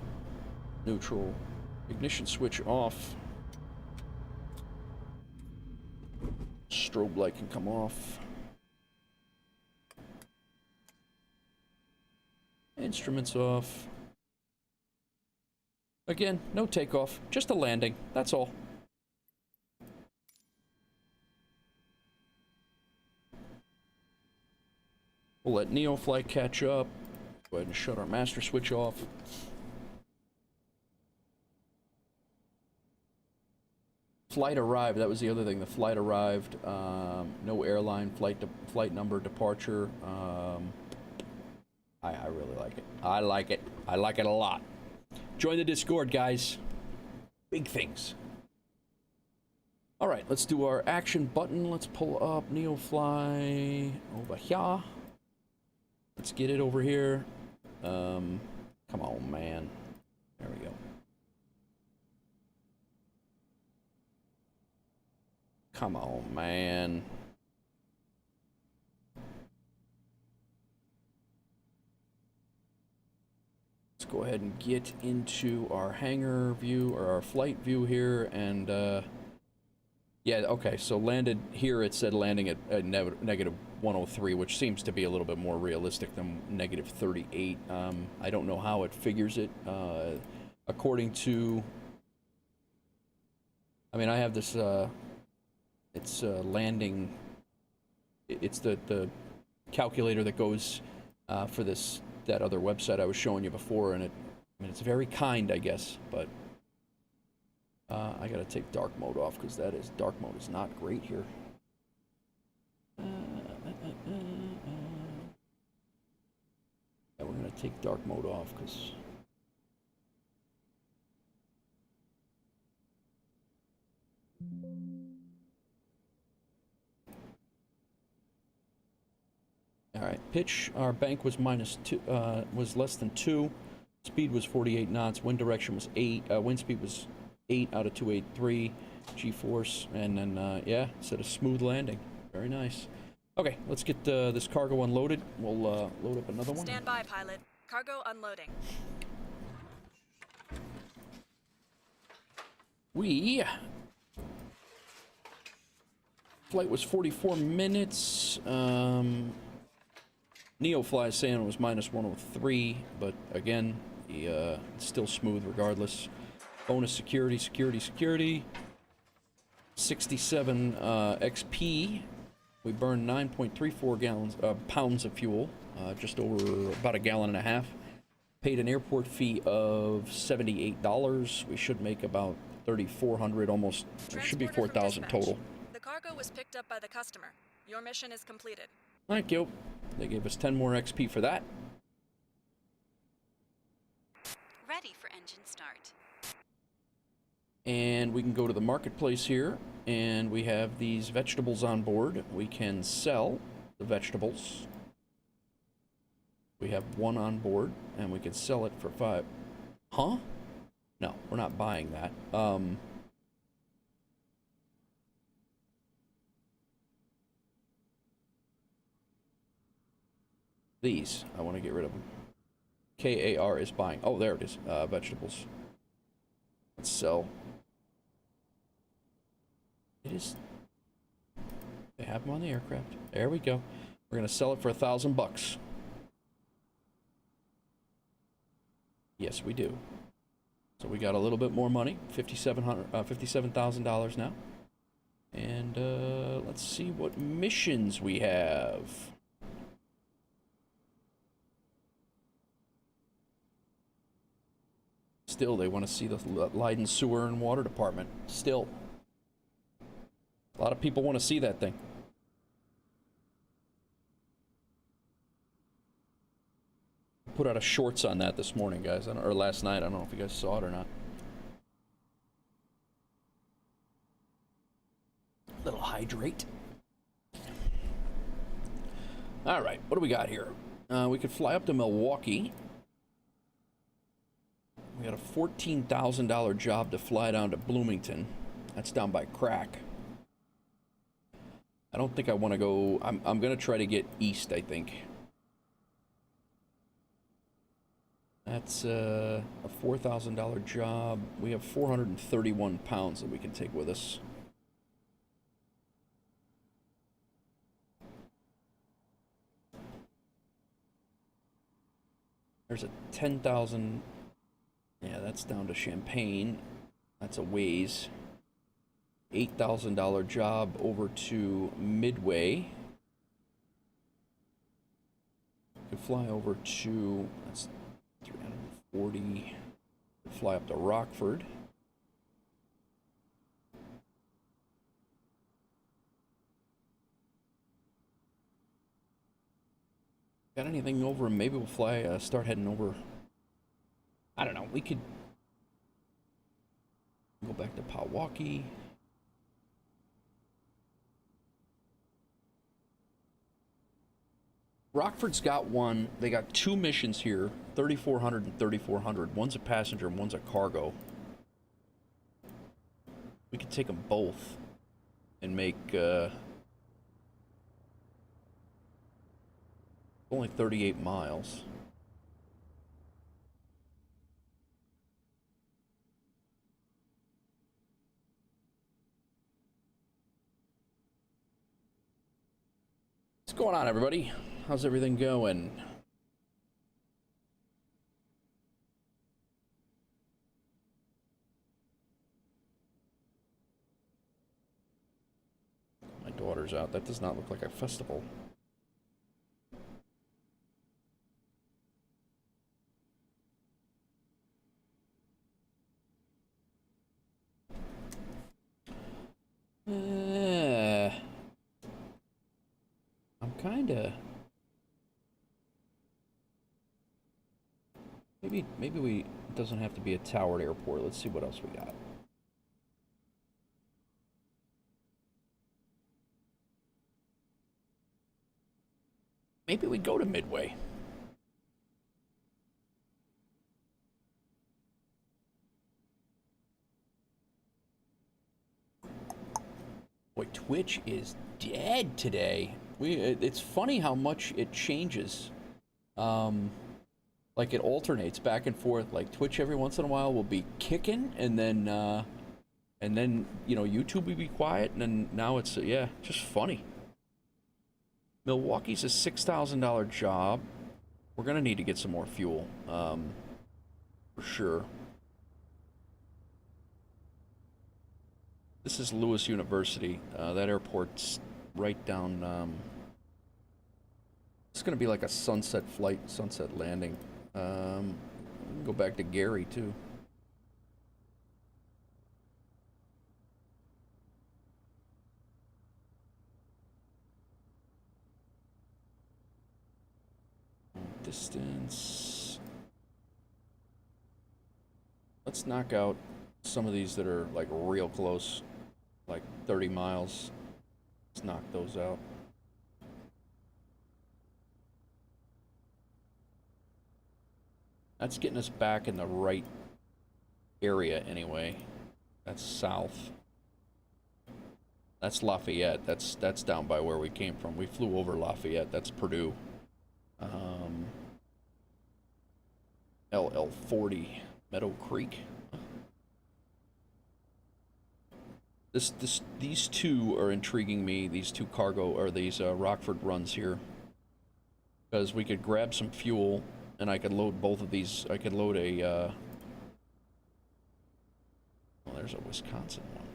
neutral. Ignition switch off. Strobe light can come off. Instruments off. Again, no takeoff. Just a landing. That's all. We'll let NeoFly catch up. Go ahead and shut our master switch off. Flight arrived. That was the other thing. The flight arrived. No airline, flight number, departure. I really like it. I like it. I like it a lot. Join the Discord, guys. Big things. All right, let's do our action button. Let's pull up NeoFly over here. Let's get it over here. Come on, man. There we go. Come on, man. Let's go ahead and get into our hangar view, or our flight view here, and yeah, okay, so landed here, it said landing at negative 103, which seems to be a little bit more realistic than negative 38. I don't know how it figures it. According to, I mean, I have this, it's landing, it's the calculator that goes for that other website I was showing you before, and I mean, it's very kind, I guess, but I gotta take dark mode off, because dark mode is not great here. Yeah, we're gonna take dark mode off, because all right, pitch, our bank was was less than 2. Speed was 48 knots. Wind direction was 8. Wind speed was 8 out of 283. G-force, and then yeah, said a smooth landing. Very nice. Okay, let's get this cargo unloaded. We'll load up another one. Stand by, pilot. Cargo unloading. Flight was 44 minutes. NeoFly is saying it was minus 103, but again, it's still smooth regardless. Bonus security. 67 XP. We burned 9.34 pounds of fuel, just over about a gallon and a half. Paid an airport fee of $78. We should make about 3,400, almost. It should be 4,000 total. The cargo was picked up by the customer. Your mission is completed. Thank you. They gave us 10 more XP for that. Ready for engine start. And we can go to the marketplace here, and we have these vegetables on board. We can sell the vegetables. We have one on board, and we can sell it for 5. Huh? No, we're not buying that. These, I want to get rid of them. KAR is buying. Oh, there it is. Vegetables. Let's sell. It is. They have them on the aircraft. There we go. We're gonna sell it for $1,000. Yes, we do. So we got a little bit more money, $57,000 now. And let's see what missions we have. Still, they want to see the Leiden Sewer and Water Department. Still. A lot of people want to see that thing. Put out a shorts on that this morning, guys, or last night. I don't know if you guys saw it or not. A little hydrate. All right, what do we got here? We could fly up to Milwaukee. We got a $14,000 job to fly down to Bloomington. That's down by Crack. I don't think I want to go. I'm going to try to get east, I think. That's a $4,000 job. We have 431 pounds that we can take with us. There's a 10,000. Yeah, that's down to Champaign. That's a ways. $8,000 job over to Midway. Could fly over to, that's 340. Could fly up to Rockford. Got anything over? Maybe we'll fly, start heading over. I don't know. We could go back to Pewaukee. Rockford's got one. They got 2 missions here, 3,400 and 3,400. One's a passenger and one's a cargo. We could take them both and make only 38 miles. What's going on, everybody? How's everything going? My daughter's out. That does not look like a festival. I'm kinda... Maybe we... It doesn't have to be a towered airport. Let's see what else we got. Maybe we go to Midway. Boy, Twitch is dead today. It's funny how much it changes. Like it alternates back and forth. Like Twitch every once in a while will be kicking, and then you know, YouTube will be quiet, and then now it's yeah, just funny. Milwaukee's a $6,000 job. We're gonna need to get some more fuel, for sure. This is Lewis University. That airport's right down. It's gonna be like a sunset flight, sunset landing. Go back to Gary too. Distance. Let's knock out some of these that are like real close, like 30 miles. Let's knock those out. That's getting us back in the right area anyway. That's south. That's Lafayette. That's down by where we came from. We flew over Lafayette. That's Purdue. LL40 Meadow Creek. These two are intriguing me. These two cargo or these Rockford runs here, because we could grab some fuel and I could load both of these. I could load a. Well, there's a Wisconsin one.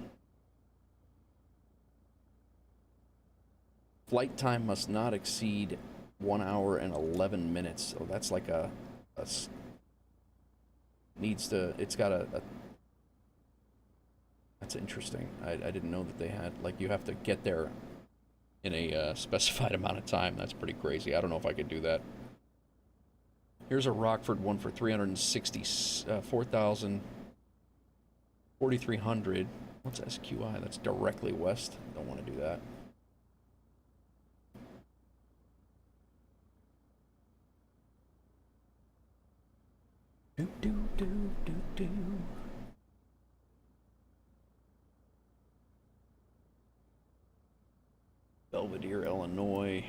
Flight time must not exceed 1 hour and 11 minutes. So that's like needs to. It's got a. That's interesting. I didn't know that they had, like, you have to get there in a specified amount of time. That's pretty crazy. I don't know if I could do that. Here's a Rockford one for 4,300. What's SQI? That's directly west. Don't want to do that. Do do do do do. Belvedere, Illinois.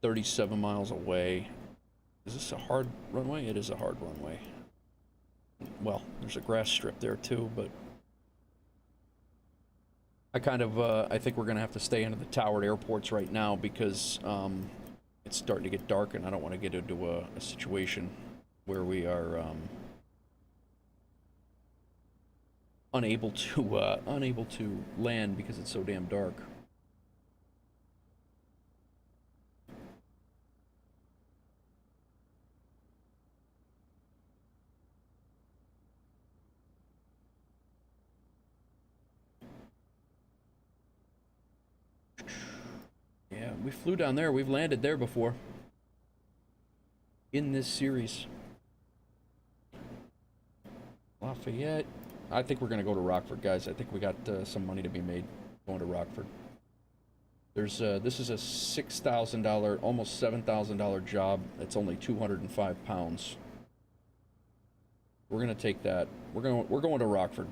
37 miles away. Is this a hard runway? It is a hard runway. Well, there's a grass strip there too, but I kind of, I think we're going to have to stay into the towered airports right now because it's starting to get dark and I don't want to get into a situation where we are unable to land because it's so damn dark. Yeah, we flew down there. We've landed there before in this series. Lafayette. I think we're going to go to Rockford, guys. I think we got some money to be made going to Rockford. There's this is a $6,000, almost $7,000 job. It's only 205 pounds. We're going to take that. We're going to Rockford.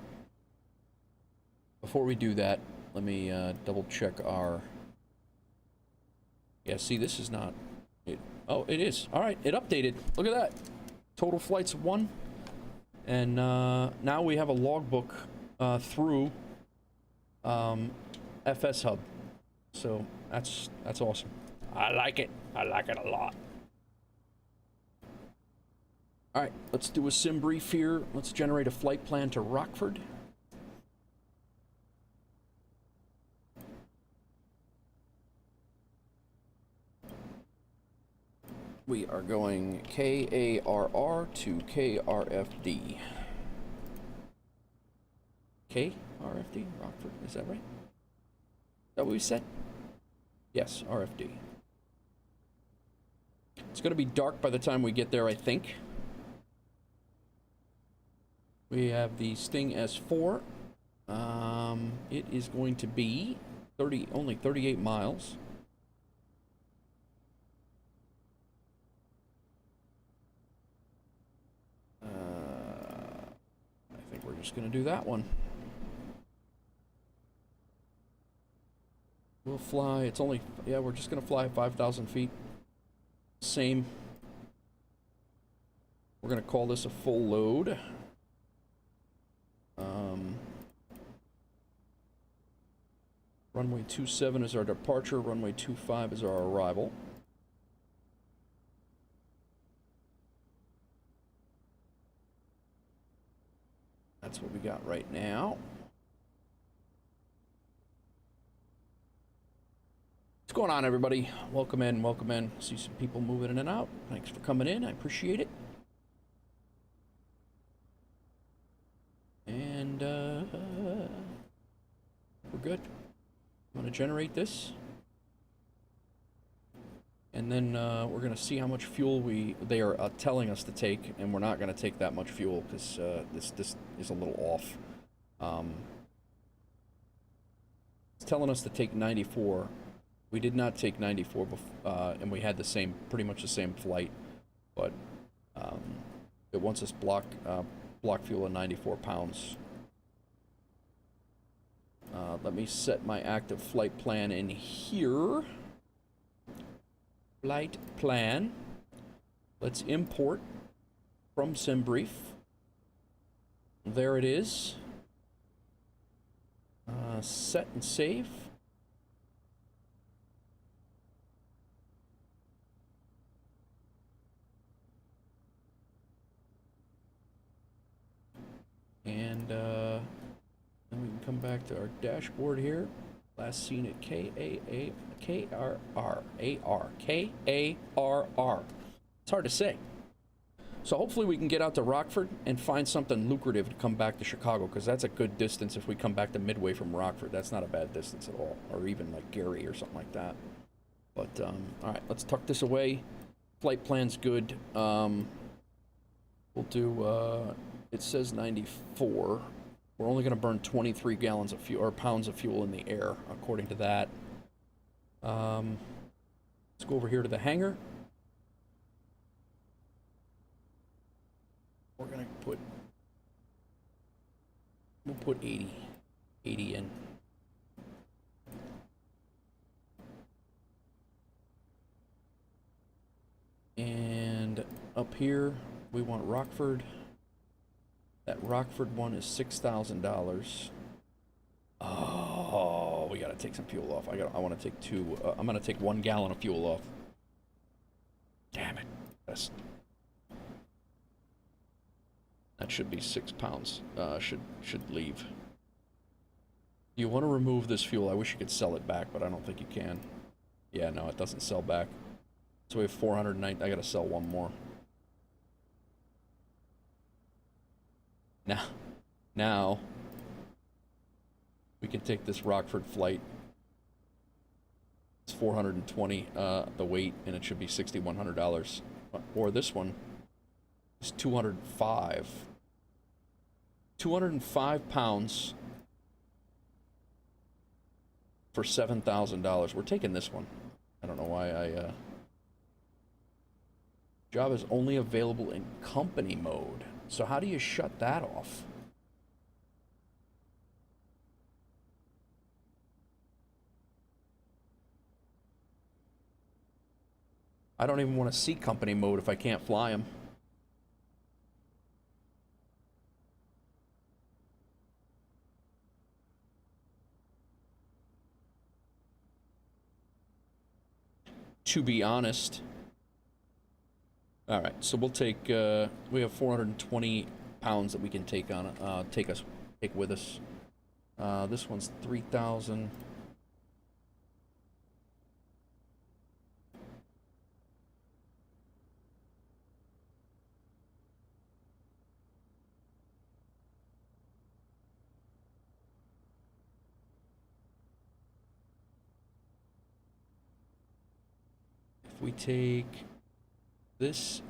Before we do that, let me double check our. Yeah, see, this is not it. Oh, it is. All right, it updated. Look at that. Total flights 1. And now we have a logbook through FS Hub. So that's awesome. I like it. I like it a lot. All right, let's do a SimBrief here. Let's generate a flight plan to Rockford. We are going KARR to KRFD. KRFD? Rockford, is that right? Is that what we said? Yes, RFD. It's going to be dark by the time we get there, I think. We have the Sting S4. It is going to be only 38 miles. I think we're just going to do that one. We'll fly, it's only, yeah, we're just going to fly 5,000 feet. Same. We're going to call this a full load. Runway 27 is our departure, runway 25 is our arrival. That's what we got right now. What's going on, everybody? Welcome in, welcome in. See some people moving in and out. Thanks for coming in, I appreciate it. And we're good. I'm gonna generate this. And then we're gonna see how much fuel they are telling us to take, and we're not gonna take that much fuel because this is a little off. It's telling us to take 94. We did not take 94, and we had the same, pretty much the same flight, but it wants us block fuel at 94 pounds. Let me set my active flight plan in here. Flight plan. Let's import from SimBrief. There it is. Set and save. And then we can come back to our dashboard here. Last seen at K-A-R-R. K-A-R-R. It's hard to say. So hopefully we can get out to Rockford and find something lucrative to come back to Chicago, because that's a good distance if we come back to Midway from Rockford. That's not a bad distance at all, or even like Gary or something like that. But, all right, let's tuck this away. Flight plan's good. We'll do, it says 94. We're only going to burn 23 gallons of fuel, or pounds of fuel in the air, according to that. Let's go over here to the hangar. We're going to we'll put 80 in. And up here, we want Rockford. That Rockford one is $6,000. Oh, we gotta take some fuel off. I want to take two. I'm gonna take 1 gallon of fuel off. Damn it! That should be 6 pounds. Should leave. You want to remove this fuel? I wish you could sell it back, but I don't think you can. Yeah, no, it doesn't sell back. So we have 409. I gotta sell one more. Now, we can take this Rockford flight. It's 420 the weight, and it should be $6,100. Or this one is 205. 205 pounds for $7,000. We're taking this one. I don't know why I... Job is only available in company mode. So how do you shut that off? I don't even want to see company mode if I can't fly them. To be honest. All right, so we'll take. We have 420 pounds that we can take on. Take with us. This one's 3,000. If we take this,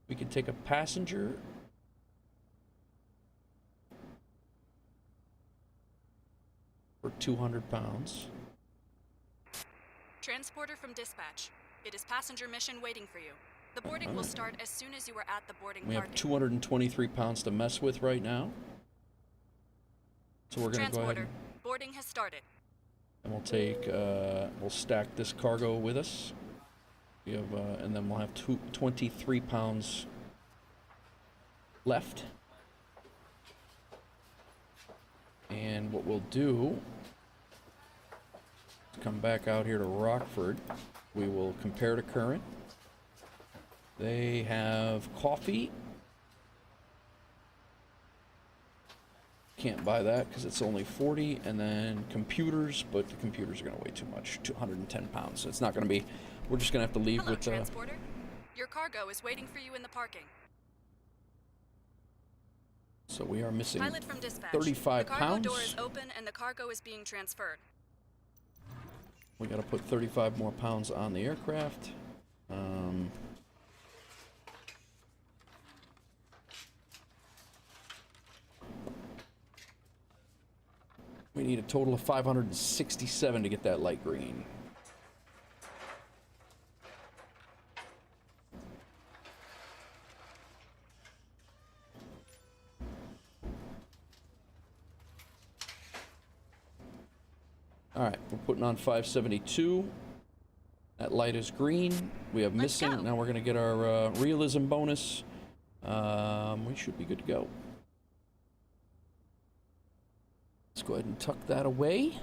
we can take a passenger. For 200 pounds. Transporter from dispatch. It is passenger mission waiting for you. The boarding will start as soon as you are at the boarding We parking. have 223 pounds to mess with right now. So we're going to go ahead. Boarding has started. And we'll take, we'll stack this cargo with us. We have, and then we'll have 23 pounds left. And what we'll do is come back out here to Rockford. We will compare to current. They have coffee. Can't buy that because it's only 40, and then computers, but the computers are going to weigh too much, 210 pounds. So it's not going to be. We're just going to have to leave Hello, with the. transporter. Your cargo is waiting for you in the parking. So we are missing Pilot from dispatch. 35 the cargo pounds. door is open and the cargo is being transferred. We got to put 35 more pounds on the aircraft. need a total of 567 to get that light green. All right, we're putting on 572. That light is green. We have Let's missing. go. Now we're going to get our realism bonus. We should be good to go. Let's go ahead and tuck that away.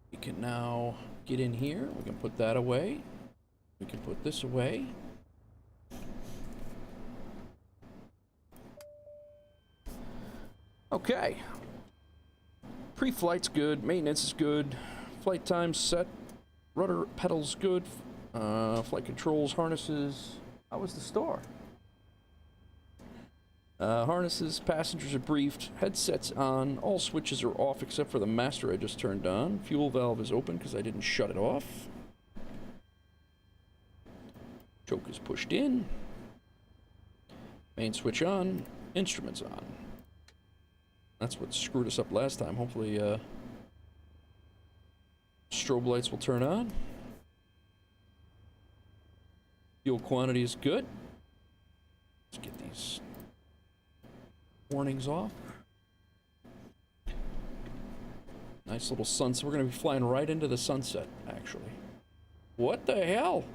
We can now get in here. We can put that away. We can put this away. Okay. Pre-flight's good. Maintenance is good. Flight time's set. Rudder pedals good. Flight controls, harnesses. How was the store? Harnesses, passengers are briefed. Headsets on. All switches are off except for the master I just turned on. Fuel valve is open because I didn't shut it off. Choke is pushed in. Main switch on. Instruments on. That's what screwed us up last time. Hopefully, strobe lights will turn on. Fuel quantity is good. Let's get these warnings off. Nice little sunset. We're going to be flying right into the sunset, actually. What the hell?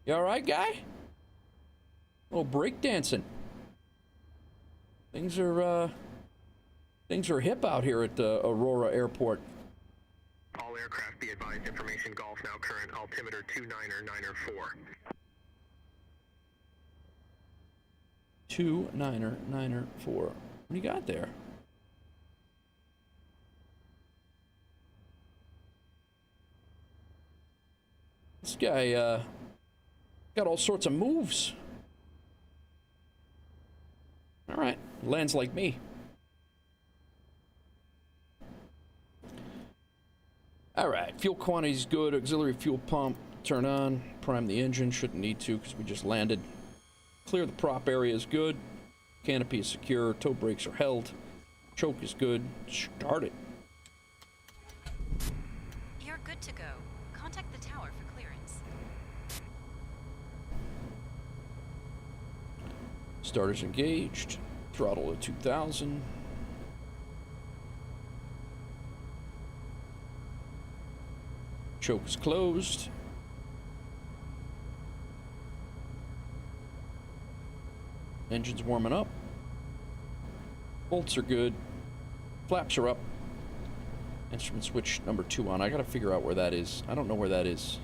You alright, guy? A little breakdancing. Things are hip out here at Aurora Airport. All aircraft be advised, information Golf now current, altimeter 299er 299er4. What do you got there? This guy got all sorts of moves. All right, lands like me. All right, fuel quantity is good. Auxiliary fuel pump, turn on. Prime the engine, shouldn't need to because we just landed. Clear the prop area is good. Canopy is secure. Toe brakes are held. Choke is good. Start it. You're good to go. Contact the tower for clearance. Starters engaged. Throttle at 2,000. Choke is closed. Engine's warming up. Bolts are good. Flaps are up. Instrument switch number 2 on. I gotta figure out where that is. I don't know where that is.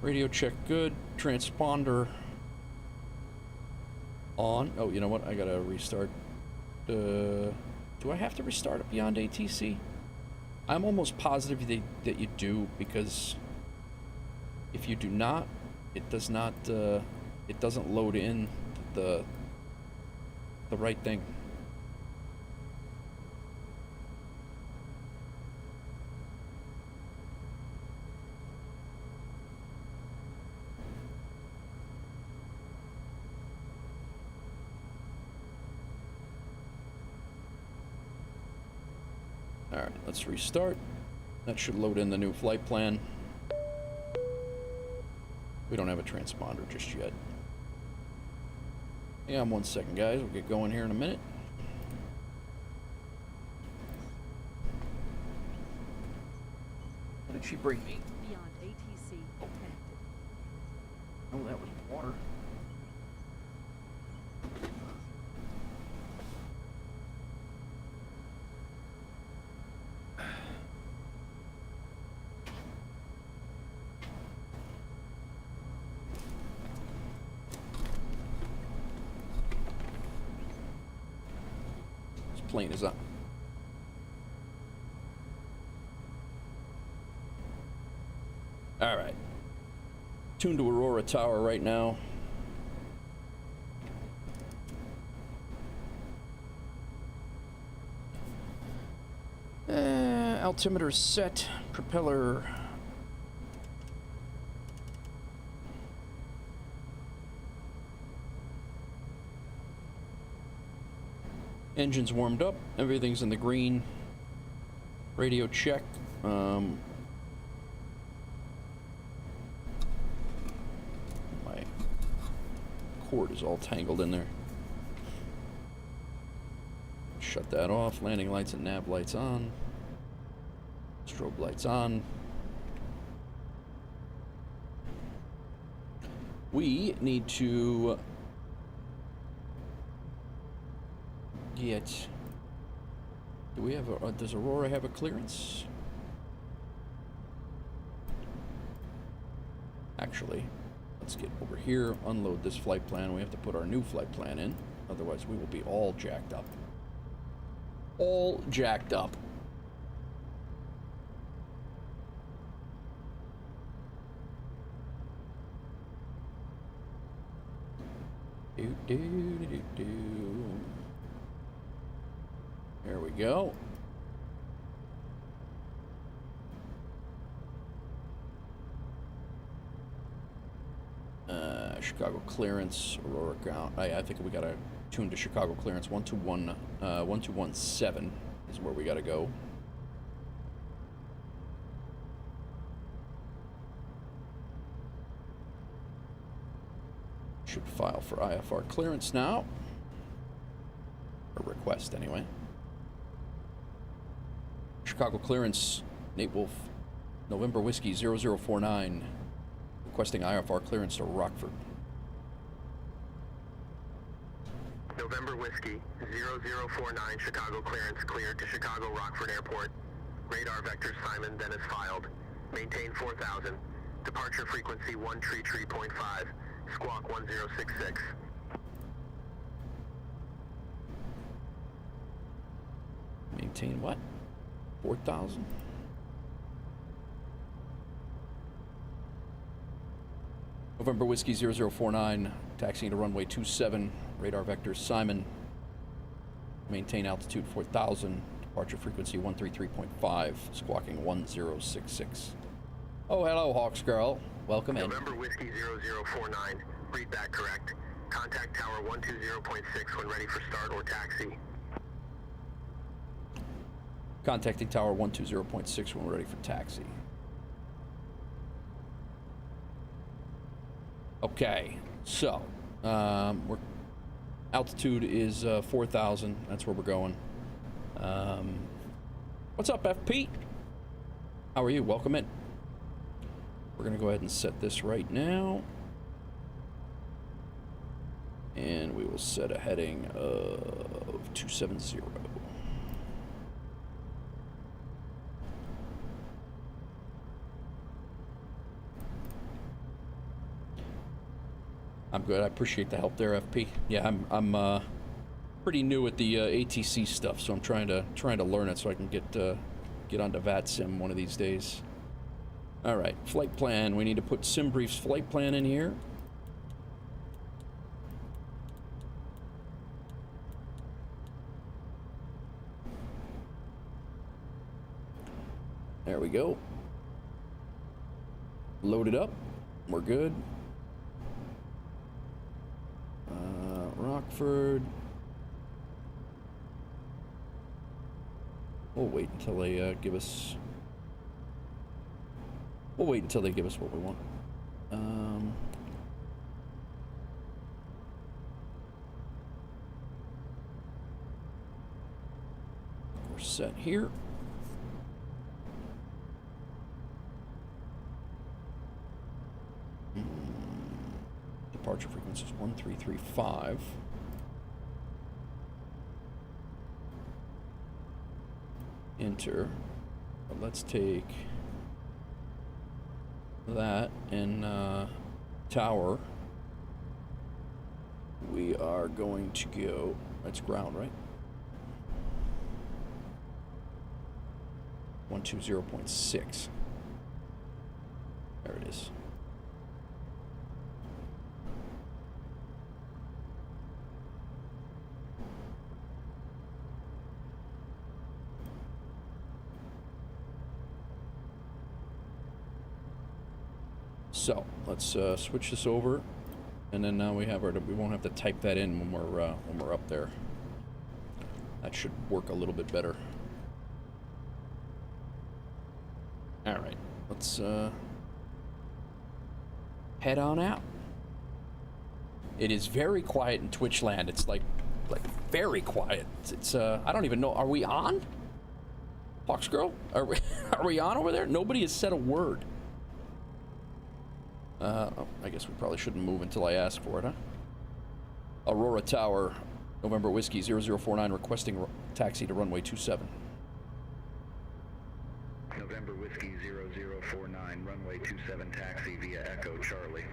Radio check good. Transponder on. Oh, you know what? I gotta restart. Do I have to restart it BeyondATC? I'm almost positive that you do, because if you do not, it does not. It doesn't load in the right thing. Alright, let's restart. That should load in the new flight plan. We don't have a transponder just yet. Hang on 1 second, guys. We'll get going here in a minute. What did she bring me? BeyondATC connected. Oh, that was water. Plane is up. All right. Tuned to Aurora Tower right now. Altimeter set. Propeller Engine's warmed up. Everything's in the green. Radio check. My cord is all tangled in there. Shut that off. Landing lights and nav lights on. Strobe lights on. We need to get... Do we have a... does Aurora have a clearance? Actually, let's get over here, unload this flight plan. We have to put our new flight plan in. Otherwise, we will be all jacked up. All jacked up. There we go. Chicago clearance, Aurora count. I think we gotta tune to Chicago clearance. 1217 is where we gotta go. Should file for IFR clearance now. Or request, anyway. Chicago clearance, Nate Wolf, November Whiskey 0049, requesting IFR clearance to Rockford. November Whiskey 0049, Chicago clearance cleared to Chicago Rockford Airport. Radar vector Simon then is filed. Maintain 4000. Departure frequency 133.5. Squawk 1066. Maintain what? 4,000? November Whiskey 0049, taxiing to runway 27, radar vector Simon. Maintain altitude 4,000, departure frequency 133.5, squawking 1066. Oh, hello, Hawks Girl. Welcome in. November Whiskey 0049, read back correct. Contact tower 120.6 when ready for start or taxi. Contacting tower 120.6 when we're ready for taxi. Okay, so we're altitude is 4,000. That's where we're going. What's up, FP? How are you? Welcome in. We're gonna go ahead and set this right now, and we will set a heading of 270. I'm good. I appreciate the help there, FP. Yeah, I'm pretty new at the ATC stuff, so I'm trying to learn it so I can get onto VATSIM one of these days. All right, flight plan. We need to put SimBrief's flight plan in here. There we go. Load it up. We're good. Rockford. We'll wait until they give us. We'll wait until they give us what we want. We're set here. Departure frequency is 1335. Enter. But let's take that in tower. We are going to go. That's ground, right? 120.6. There it is. So let's switch this over, and then now we have our. We won't have to type that in when we're up there. That should work a little bit better. All right, let's head on out. It is very quiet in Twitch land. It's like very quiet. It's I don't even know. Are we on? Fox Girl? Are we on over there? Nobody has said a word. Oh, I guess we probably shouldn't move until I ask for it, huh? Aurora Tower, November Whiskey 0049, requesting taxi to runway 27. November Whiskey 0049, runway 27 taxi via Echo Charlie.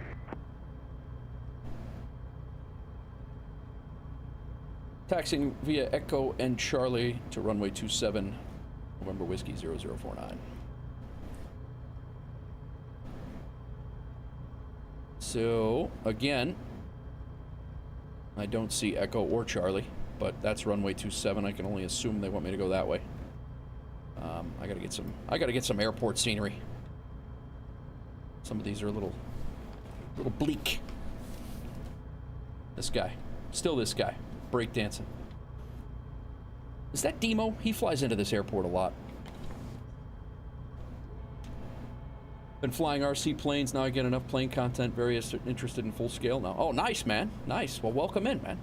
Taxiing via Echo and Charlie to runway 27, November Whiskey 0049. So, again, I don't see Echo or Charlie, but that's runway 27. I can only assume they want me to go that way. I gotta get some airport scenery. Some of these are a little bleak. This guy, still this guy, breakdancing. Is that Demo? He flies into this airport a lot. Been flying RC planes, now I get enough plane content, very interested in full scale now. Oh, nice, man. Nice. Well, welcome in, man.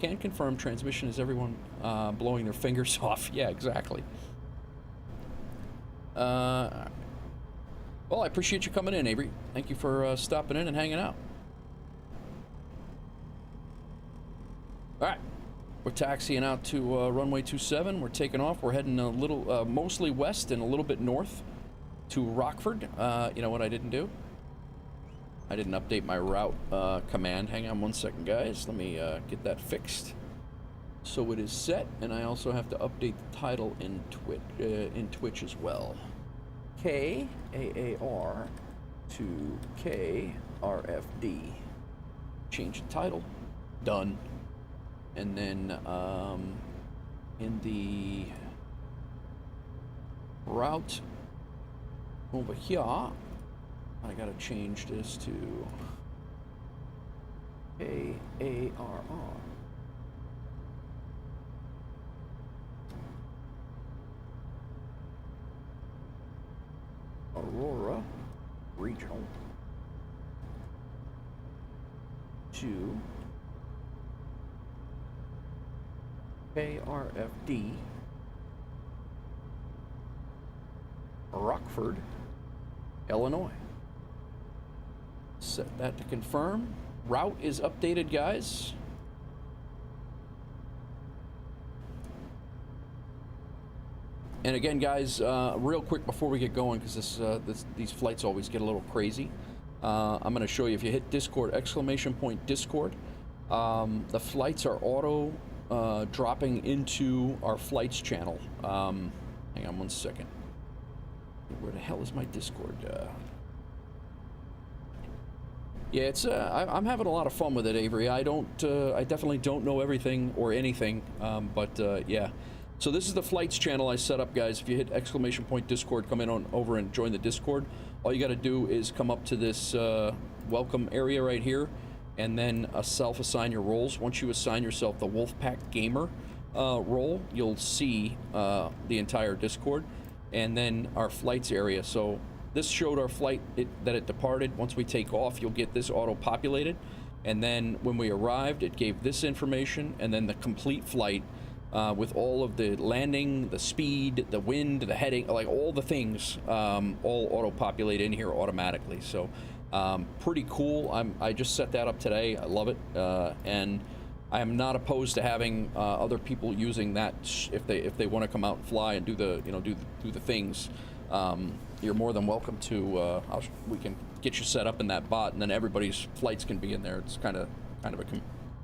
Can confirm transmission is everyone blowing their fingers off. Yeah, exactly. Well, I appreciate you coming in, Avery. Thank you for stopping in and hanging out. All right. We're taxiing out to runway 27. We're taking off. We're heading a little, mostly west and a little bit north to Rockford. You know what I didn't do? I didn't update my route command. Hang on one second, guys. Let me get that fixed. So it is set, and I also have to update the title in Twitch as well. KAAR to KRFD. Change the title. Done. And then in the route over here, I gotta change this to KARR. Aurora Regional to KRFD Rockford, Illinois. Set that to confirm. Route is updated, guys. And again, guys, real quick before we get going, because these flights always get a little crazy, I'm going to show you. If you hit Discord, !Discord, the flights are auto dropping into our flights channel. Hang on one second. Where the hell is my Discord? Yeah, it's I'm having a lot of fun with it, Avery. I definitely don't know everything or anything, but yeah. So this is the flights channel I set up, guys. If you hit !Discord, come in on over and join the Discord. All you got to do is come up to this welcome area right here, and then self-assign your roles. Once you assign yourself the Wolfpack Gamer role, you'll see the entire Discord, and then our flights area. So this showed our flight that it departed. Once we take off, you'll get this auto-populated, and then when we arrived, it gave this information, and then the complete flight with all of the landing, the speed, the wind, the heading, like all the things, all auto-populate in here automatically. So pretty cool. I just set that up today. I love it, and I am not opposed to having other people using that if they want to come out and fly and do the do the things. You're more than welcome to. We can get you set up in that bot, and then everybody's flights can be in there. It's kind of a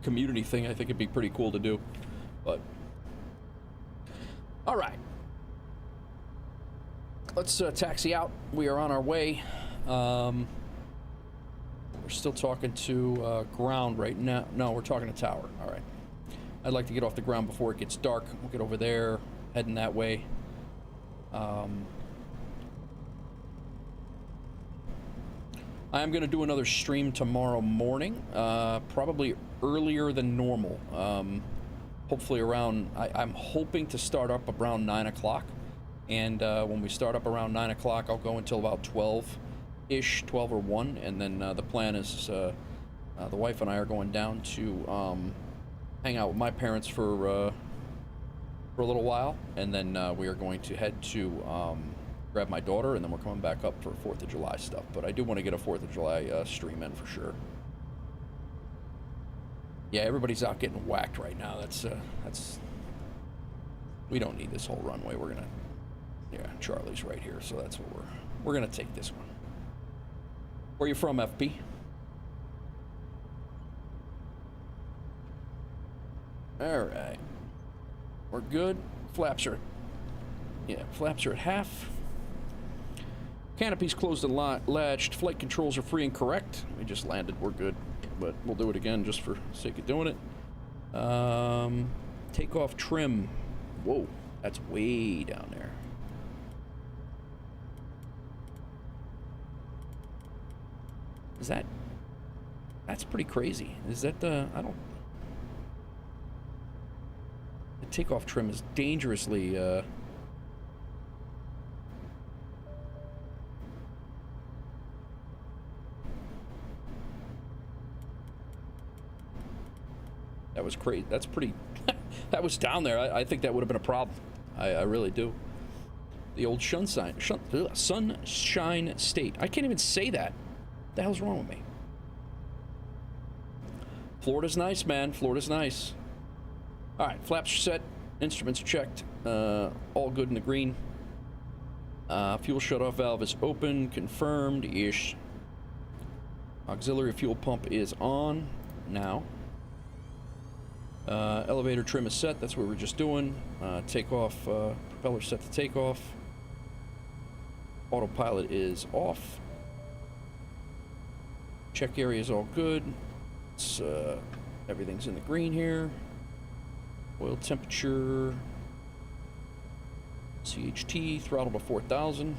community thing. I think it'd be pretty cool to do, but. All right, let's taxi out. We are on our way. We're still talking to ground right now. No, we're talking to tower. All right. I'd like to get off the ground before it gets dark. We'll get over there, heading that way. I am going to do another stream tomorrow morning, probably earlier than normal. hopefully around, I'm hoping to start up around 9 o'clock. And when we start up around 9 o'clock, I'll go until about 12-ish, 12 or 1. And then the plan is the wife and I are going down to hang out with my parents for a little while. And then we are going to head to grab my daughter, and then we're coming back up for 4th of July stuff. But I do want to get a 4th of July stream in for sure. Yeah, everybody's out getting whacked right now. That's we don't need this whole runway. We're gonna, yeah, Charlie's right here, so that's what we're gonna take this one. Where you from, FP? All right, we're good. Flaps are at half. Canopy's closed and latched. Flight controls are free and correct. We just landed. We're good. But we'll do it again just for sake of doing it. Takeoff trim. Whoa, that's way down there. Is that? That's pretty crazy. Is that the? I don't. The takeoff trim is dangerously. That was crazy. That's pretty. That was down there. I think that would have been a problem. I really do. The old sunshine state. I can't even say that. What the hell's wrong with me? Florida's nice, man. Florida's nice. All right, flaps are set. Instruments are checked. All good in the green. Fuel shutoff valve is open. Confirmed-ish. Auxiliary fuel pump is on now. Elevator trim is set. That's what we're just doing. Takeoff, propeller set to takeoff. Autopilot is off. Check area is all good. It's, everything's in the green here. Oil temperature. CHT, throttle to 4,000.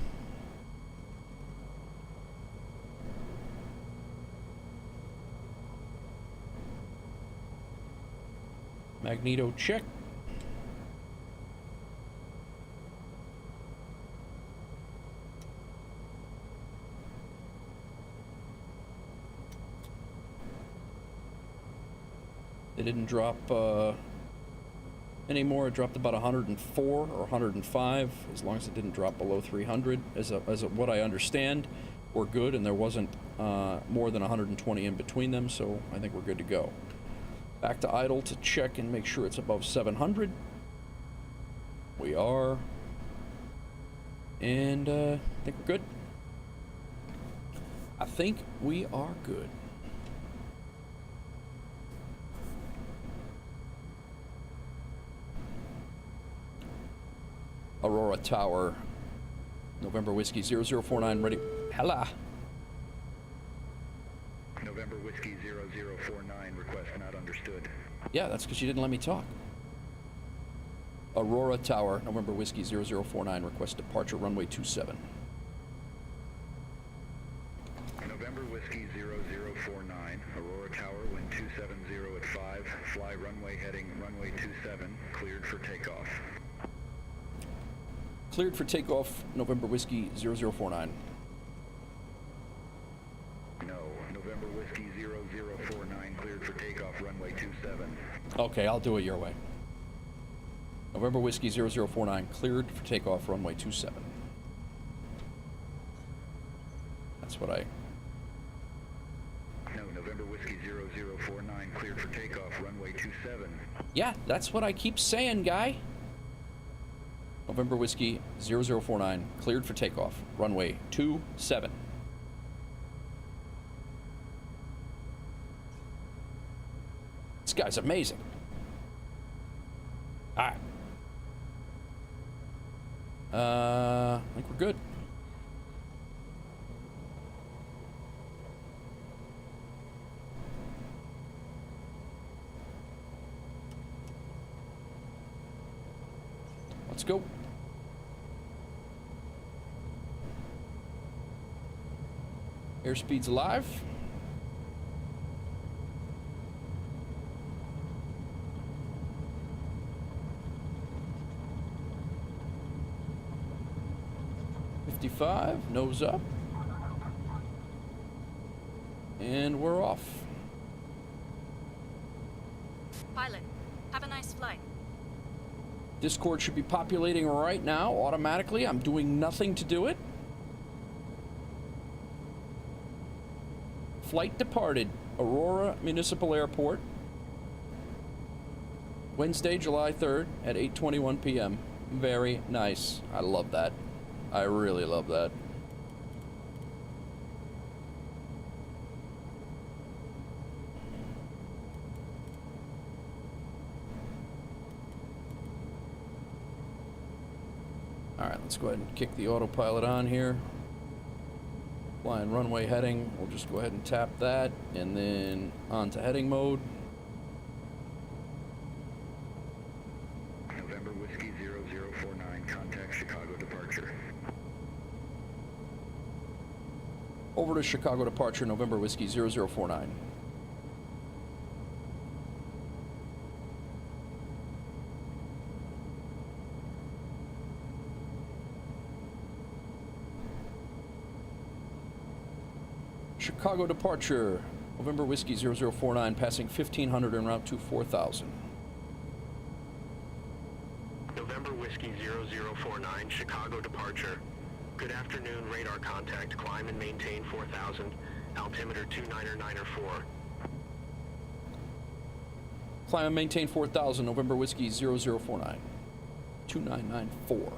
Magneto check. It didn't drop anymore. It dropped about 104 or 105, as long as it didn't drop below 300. As what I understand, we're good, and there wasn't more than 120 in between them, so I think we're good to go. Back to idle to check and make sure it's above 700. We are. And I think we're good. I think we are good. Aurora Tower, November Whiskey 0049, ready. Hello. November Whiskey 0049, request not understood. Yeah, that's because you didn't let me talk. Aurora Tower, November Whiskey 0049, request departure runway 27. November Whiskey 0049, Aurora Tower, wind 270 at 5, fly runway heading runway 27, cleared for takeoff. Cleared for takeoff, November Whiskey 0049. No, November Whiskey 0049, cleared for takeoff, runway 27. Okay, I'll do it your way. November Whiskey 0049, cleared for takeoff, runway 27. That's what I... No, November Whiskey 0049, cleared for takeoff, runway 27. Yeah, that's what I keep saying, guy. November Whiskey 0049, cleared for takeoff, runway 27. This guy's amazing. All right. I think we're good. Let's go. Airspeed's alive. 55, nose up. And we're off. Pilot, have a nice flight. Discord should be populating right now automatically. I'm doing nothing to do it. Flight departed, Aurora Municipal Airport, Wednesday, July 3rd at 8:21 p.m. Very nice. I love that. I really love that. Alright, let's go ahead and kick the autopilot on here. Flying runway heading. We'll just go ahead and tap that and then on to heading mode. November Whiskey 0049, contact Chicago departure. Over to Chicago departure, November Whiskey 0049. Chicago departure, November Whiskey 0049, passing 1500 en route to 4000. November Whiskey 0049, Chicago departure. Good afternoon, radar contact. Climb and maintain 4000, altimeter 2994. Climb and maintain 4000, November Whiskey 0049. 2994.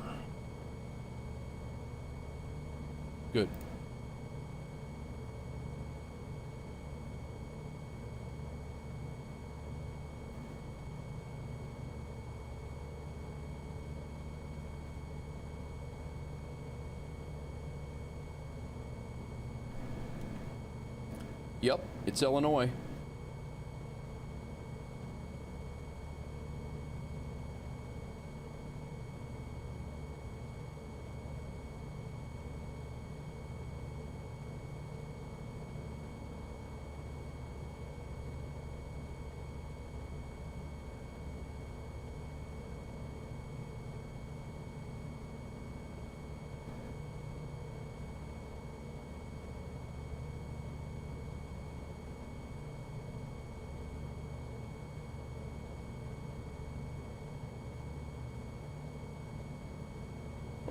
Good. Yep, it's Illinois.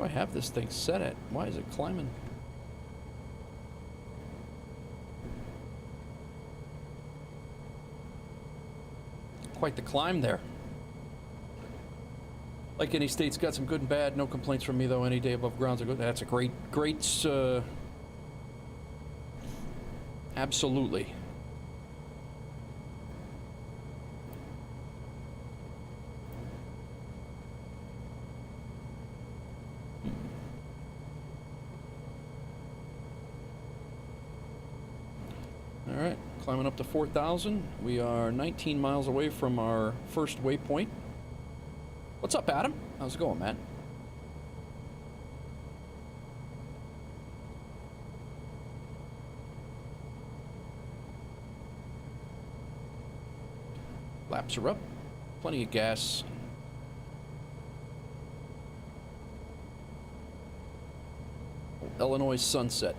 I have this thing set at? Why is it climbing? Quite the climb there. Like any state's got some good and bad. No complaints from me though. Any day above ground's a good. That's a great. Absolutely. Alright, climbing up to 4,000. We are 19 miles away from our first waypoint. What's up, Adam? How's it going, man? Laps are up. Plenty of gas. Illinois sunset.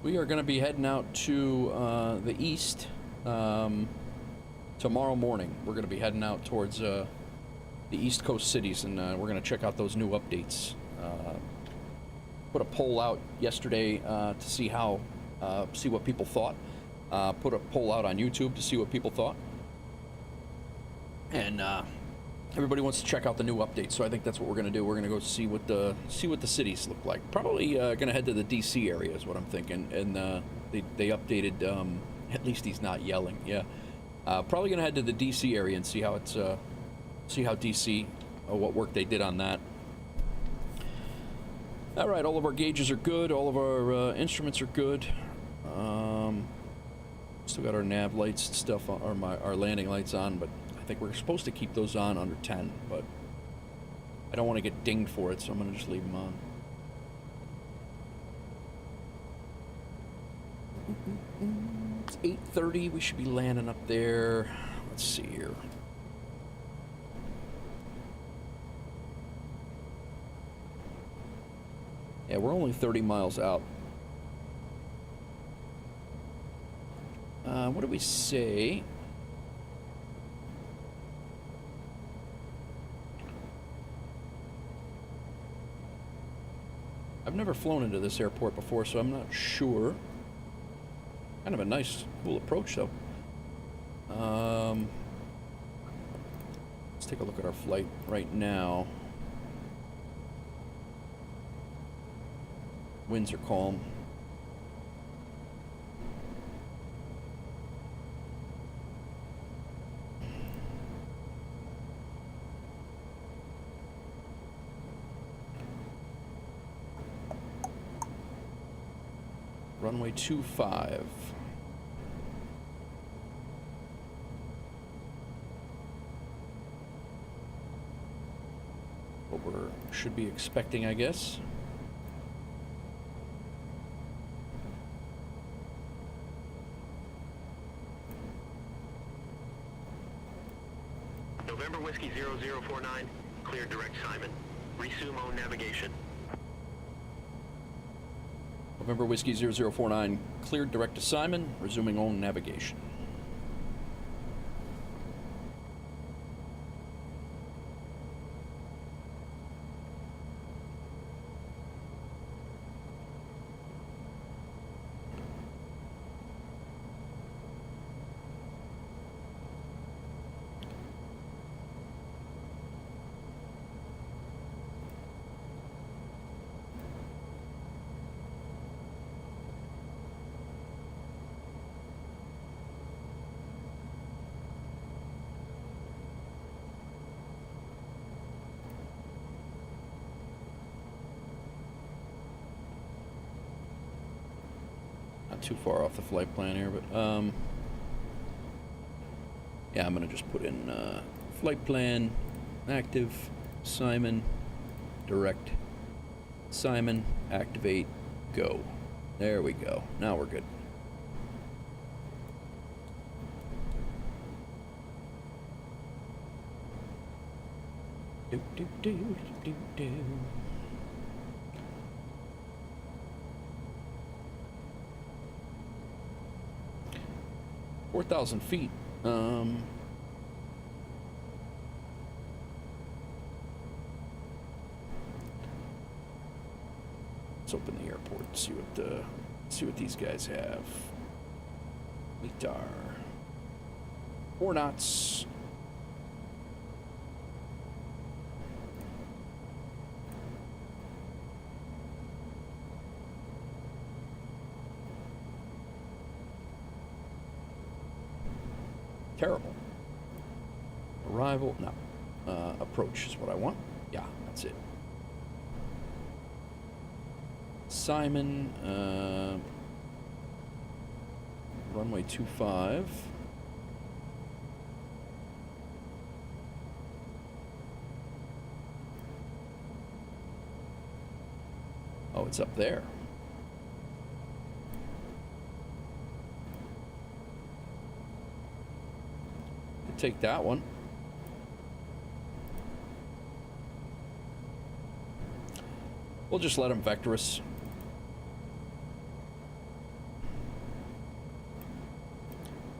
We are going to be heading out to the east tomorrow morning. We're going to be heading out towards the East Coast cities, and we're going to check out those new updates. Put a poll out yesterday to see what people thought. Put a poll out on YouTube to see what people thought, and everybody wants to check out the new updates. So I think that's what we're going to do. We're going to go see what the cities look like. Probably going to head to the DC area is what I'm thinking. And they updated. At least he's not yelling. Yeah. Probably going to head to the DC area and see how DC, what work they did on that. All right, all of our gauges are good. All of our instruments are good. Still got our nav lights and stuff on, or our landing lights on, but I think we're supposed to keep those on under 10, but I don't want to get dinged for it, so I'm going to just leave them on. It's 8:30, we should be landing up there. Let's see here. Yeah, we're only 30 miles out. What do we say? I've never flown into this airport before, so I'm not sure. Kind of a nice, cool approach, though. Let's take a look at our flight right now. Winds are calm. Runway 25. What we should be expecting, I guess. November Whiskey 0049, clear direct Simon. Resume own navigation. November Whiskey 0049, cleared direct to Simon, resuming own navigation. Not too far off the flight plan here, but yeah, I'm gonna just put in flight plan, active, Simon, direct, Simon, activate, go. There we go. Now we're good. Do do do do do do. 4,000 feet. Let's open the airport and see what these guys have. Litar. 4 knots. Terrible. Arrival, no. Approach is what I want. Yeah, that's it. Simon, runway 25. Oh, it's up there. Take that one. We'll just let them vector us.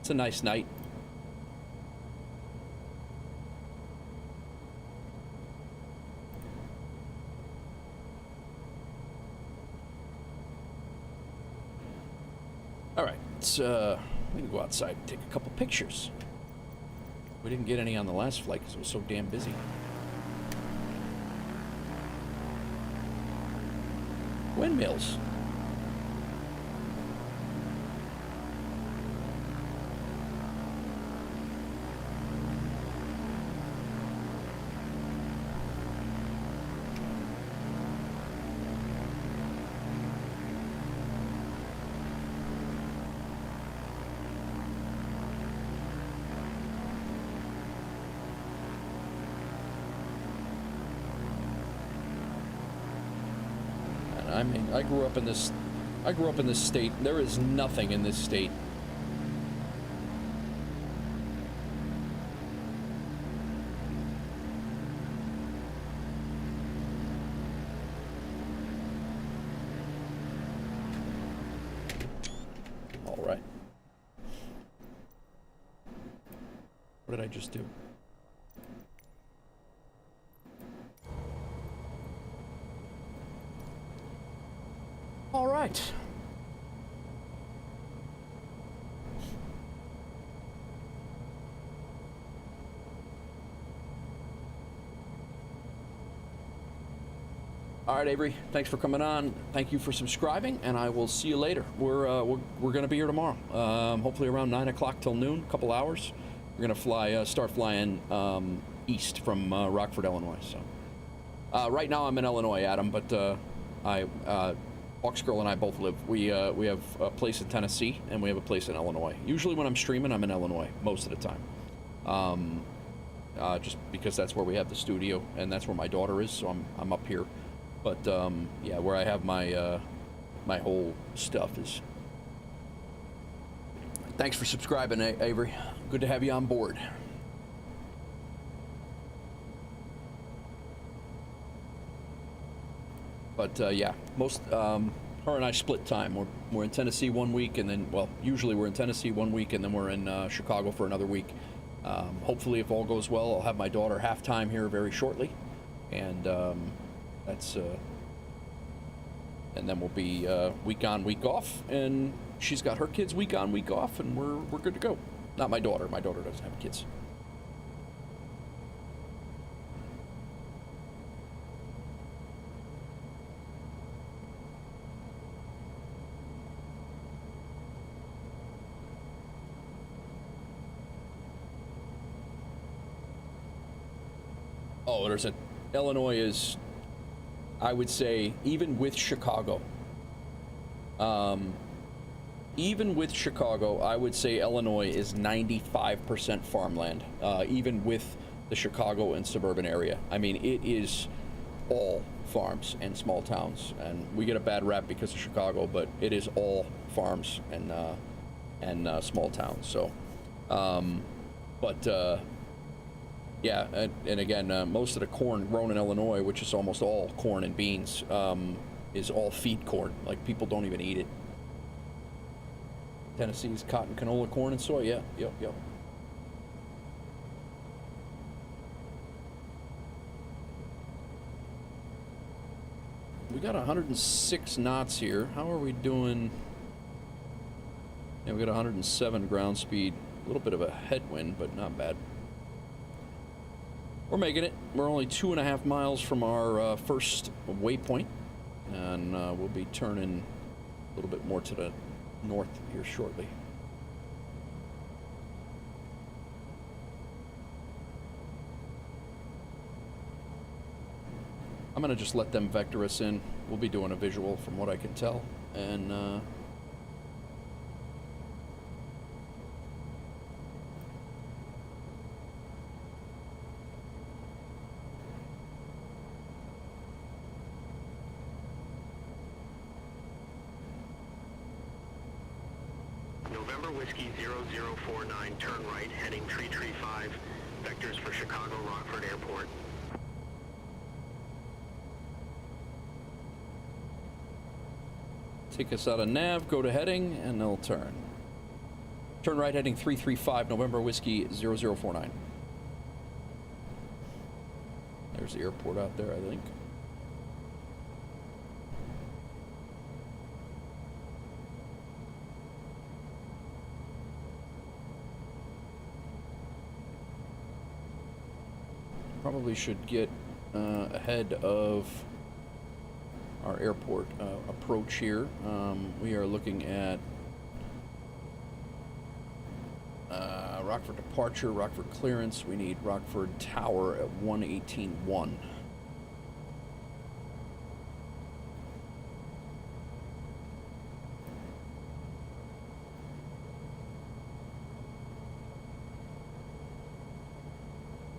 It's a nice night. All right, let's we can go outside and take a couple pictures. We didn't get any on the last flight because it was so damn busy. Windmills. I mean, I grew up in this state. There is nothing in this state. All right. What did I just do? All right. All right, Avery. Thanks for coming on. Thank you for subscribing, and I will see you later. We're going to be here tomorrow. Hopefully around 9 o'clock till noon, a couple hours. We're going to start flying east from Rockford, Illinois. So right now I'm in Illinois, Adam, but Hawks Girl and I both live. We have a place in Tennessee and we have a place in Illinois. Usually when I'm streaming, I'm in Illinois most of the time. Just because that's where we have the studio and that's where my daughter is, so I'm up here. But yeah, where I have my my whole stuff is. Thanks for subscribing, Avery. Good to have you on board. But yeah, her and I split time. We're in Tennessee one week, and then, well, usually we're in Tennessee one week, and then we're in Chicago for another week. Hopefully, if all goes well, I'll have my daughter half-time here very shortly, and and then we'll be week on, week off, and she's got her kids week on, week off, and we're good to go. Not my daughter. My daughter doesn't have kids. Oh, there's Illinois is, I would say, even with Chicago, I would say Illinois is 95% farmland, even with the Chicago and suburban area. I mean, it is all farms and small towns, and we get a bad rap because of Chicago, but it is all farms and small towns. So, yeah, and again, most of the corn grown in Illinois, which is almost all corn and beans, is all feed corn. Like, people don't even eat it. Tennessee's cotton, canola, corn, and soy. Yeah, yep. We got 106 knots here. How are we doing? Yeah, we got 107 ground speed. A little bit of a headwind, but not bad. We're making it. We're only 2.5 miles from our first waypoint, and we'll be turning a little bit more to the north here shortly. I'm gonna just let them vector us in. We'll be doing a visual from what I can tell, and November Whiskey 0049, turn right, heading Tree 5, vectors for Chicago Rockford Airport. take us out of nav, go to heading, and they'll turn. Turn right, heading 335, November Whiskey 0049. There's the airport out there, I think. Probably should get ahead of our airport approach here. We are looking at Rockford departure, Rockford clearance. We need Rockford Tower at 118.1.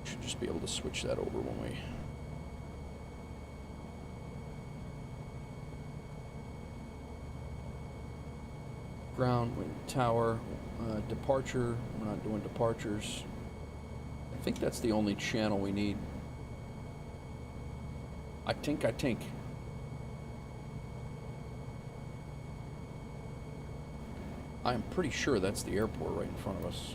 Should just be able to switch that over when we Ground, wind tower, departure. We're not doing departures. I think that's the only channel we need. I think. I am pretty sure that's the airport right in front of us.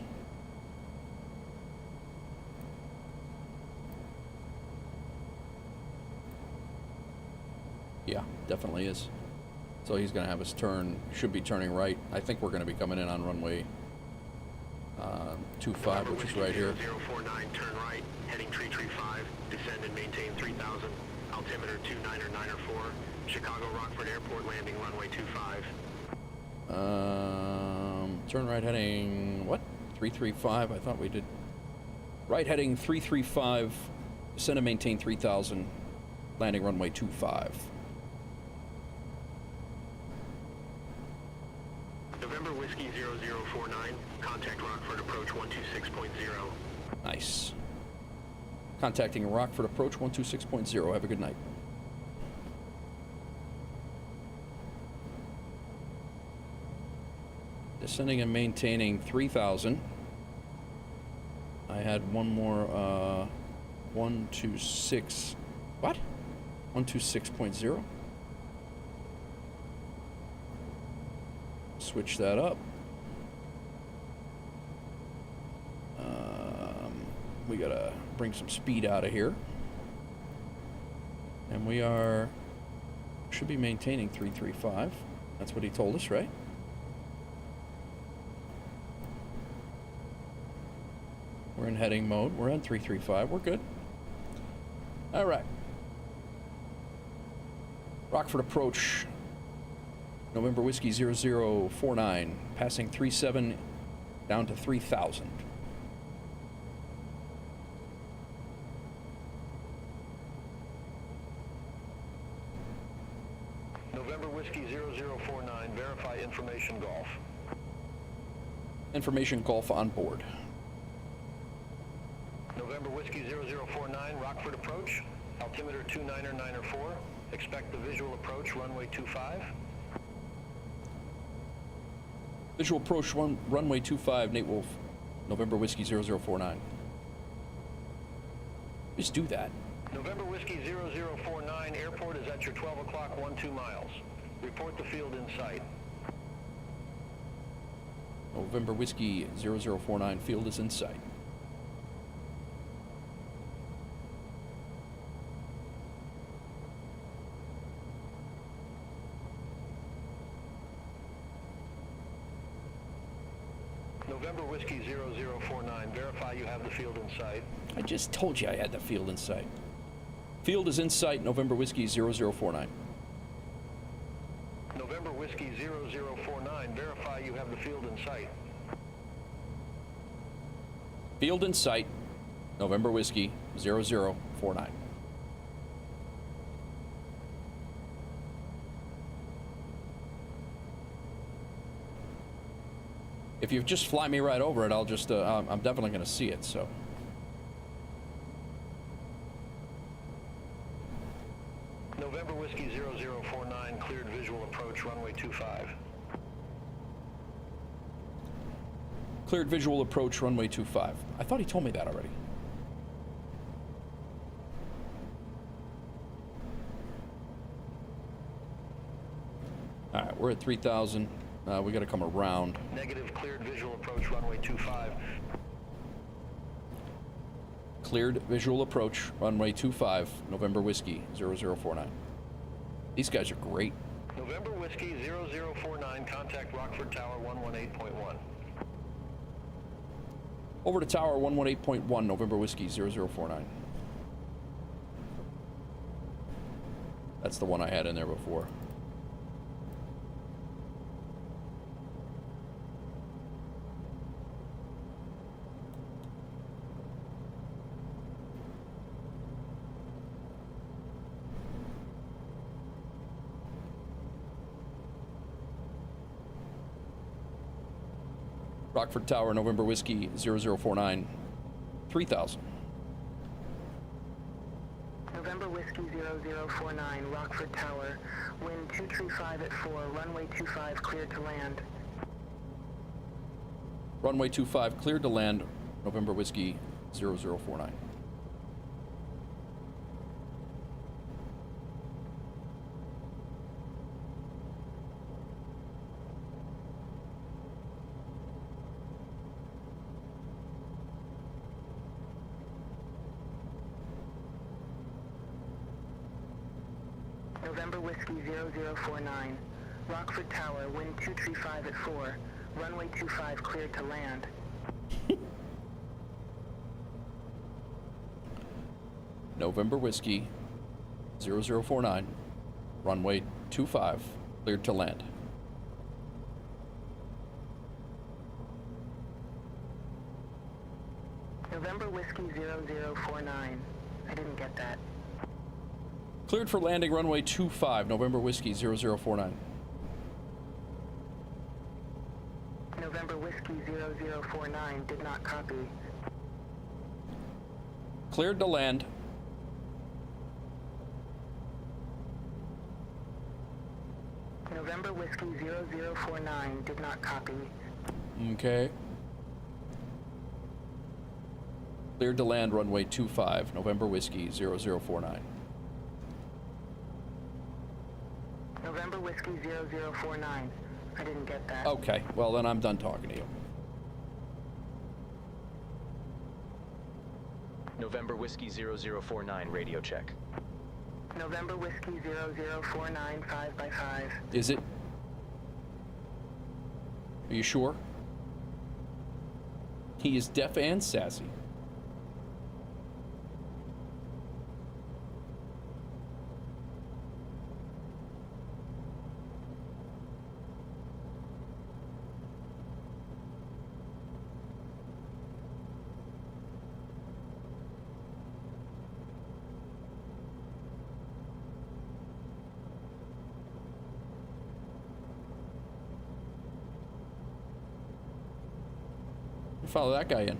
Yeah, definitely is. So he's going to have us turn, should be turning right. I think we're going to be coming in on runway 25, which is right here. 049, turn right, heading 335, descend and maintain 3000, altimeter 29904, Chicago Rockford Airport, landing runway 25. Turn right heading, what? 335, I thought we did. Right heading 335, descend and maintain 3000, landing runway 25. November Whiskey 0049, contact Rockford approach 126.0. Nice. Contacting Rockford approach 126.0. Have a good night. Descending and maintaining 3000. I had one more 126. What? 126.0. Switch that up. We gotta bring some speed out of here. And we should be maintaining 335. That's what he told us, right? We're in heading mode. We're on 335. We're good. All right. Rockford approach. November Whiskey 0049. Passing 37 down to 3000. November Whiskey 0049, verify information golf. Information golf on board. November Whiskey 0049, Rockford approach, altimeter 29904, expect the visual approach, runway 25. Visual approach runway 25, Nate Wolf. November Whiskey 0049. Just do that. November Whiskey 0049, airport is at your 12 o'clock, 12 miles. Report the field in sight. November Whiskey 0049, field is in sight. November Whiskey 0049, verify you have the field in sight. I just told you I had the field in sight. Field is in sight, November Whiskey 0049. November Whiskey 0049, verify you have the field in sight. Field in sight, November Whiskey 0049. If you just fly me right over it, I'll just, I'm definitely going to see it, so. November Whiskey 0049, cleared visual approach, runway 25. Cleared visual approach, runway 25. I thought he told me that already. All right, we're at 3000. We got to come around. Negative, cleared visual approach, runway 25. Cleared visual approach, runway 25, November Whiskey 0049. These guys are great. November Whiskey 0049, contact Rockford Tower 118.1. Over to Tower 118.1, November Whiskey 0049. That's the one I had in there before. Rockford Tower, November Whiskey 0049, 3000. November Whiskey 0049, Rockford Tower, wind 235 at 4, runway 25, cleared to land. Runway 25 cleared to land. November Whiskey 0049. November Whiskey 0049. Rockford Tower, wind 235 at 4. Runway 25 cleared to land. November Whiskey 0049. Runway 25 cleared to land. November Whiskey 0049. I didn't get that. Cleared for landing runway 25, November Whiskey 0049. November Whiskey 0049 did not copy. Cleared to land. November Whiskey 0049 did not copy. Okay. Cleared to land runway 25, November Whiskey 0049. November Whiskey 0049. I didn't get that. Okay, well then I'm done talking to you. November Whiskey 0049, radio check. November Whiskey 0049, 5 by 5. Is it? Are you sure? He is deaf and sassy. Follow that guy in.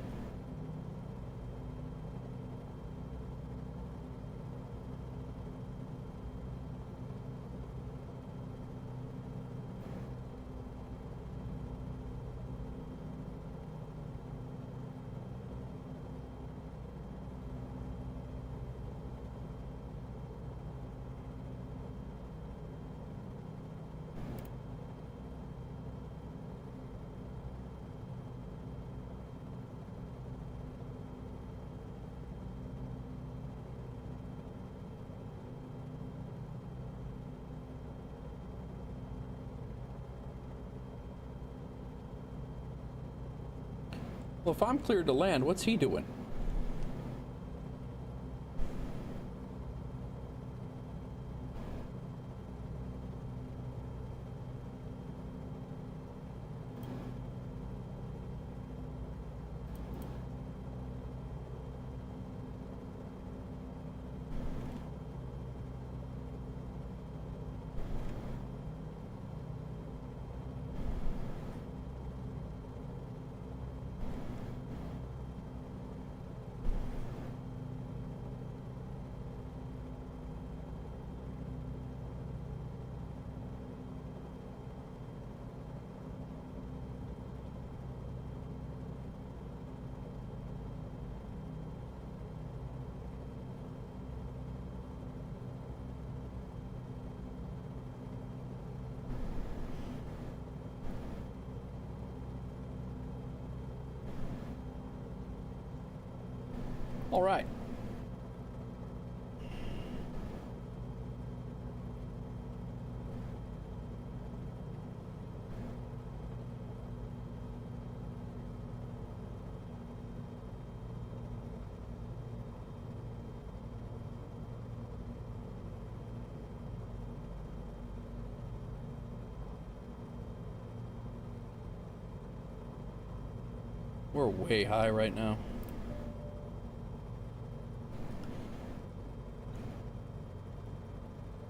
Well, if I'm cleared to land, what's he doing? All right. We're way high right now.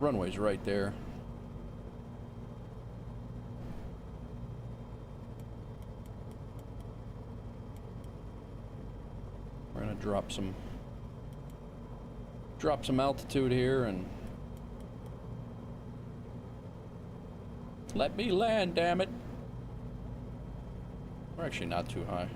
Runway's right there. We're gonna drop some altitude here and let me land, damn it. We're actually not too high.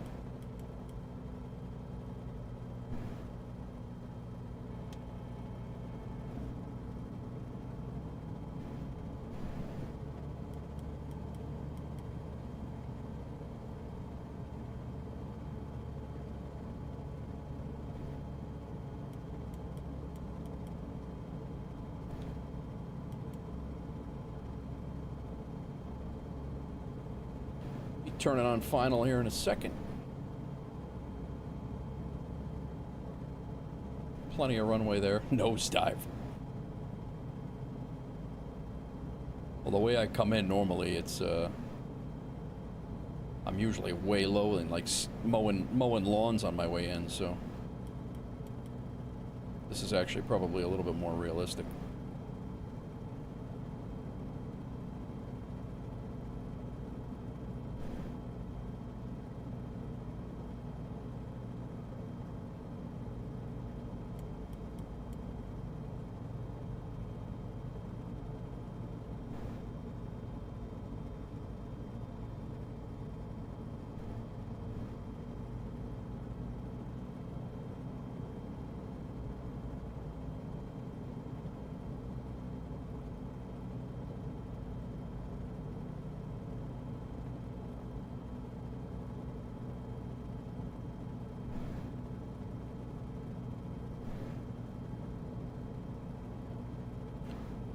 Turn it on final here in a second. Plenty of runway there. Nosedive. Well, the way I come in normally, it's I'm usually way low and like mowing lawns on my way in, so this is actually probably a little bit more realistic.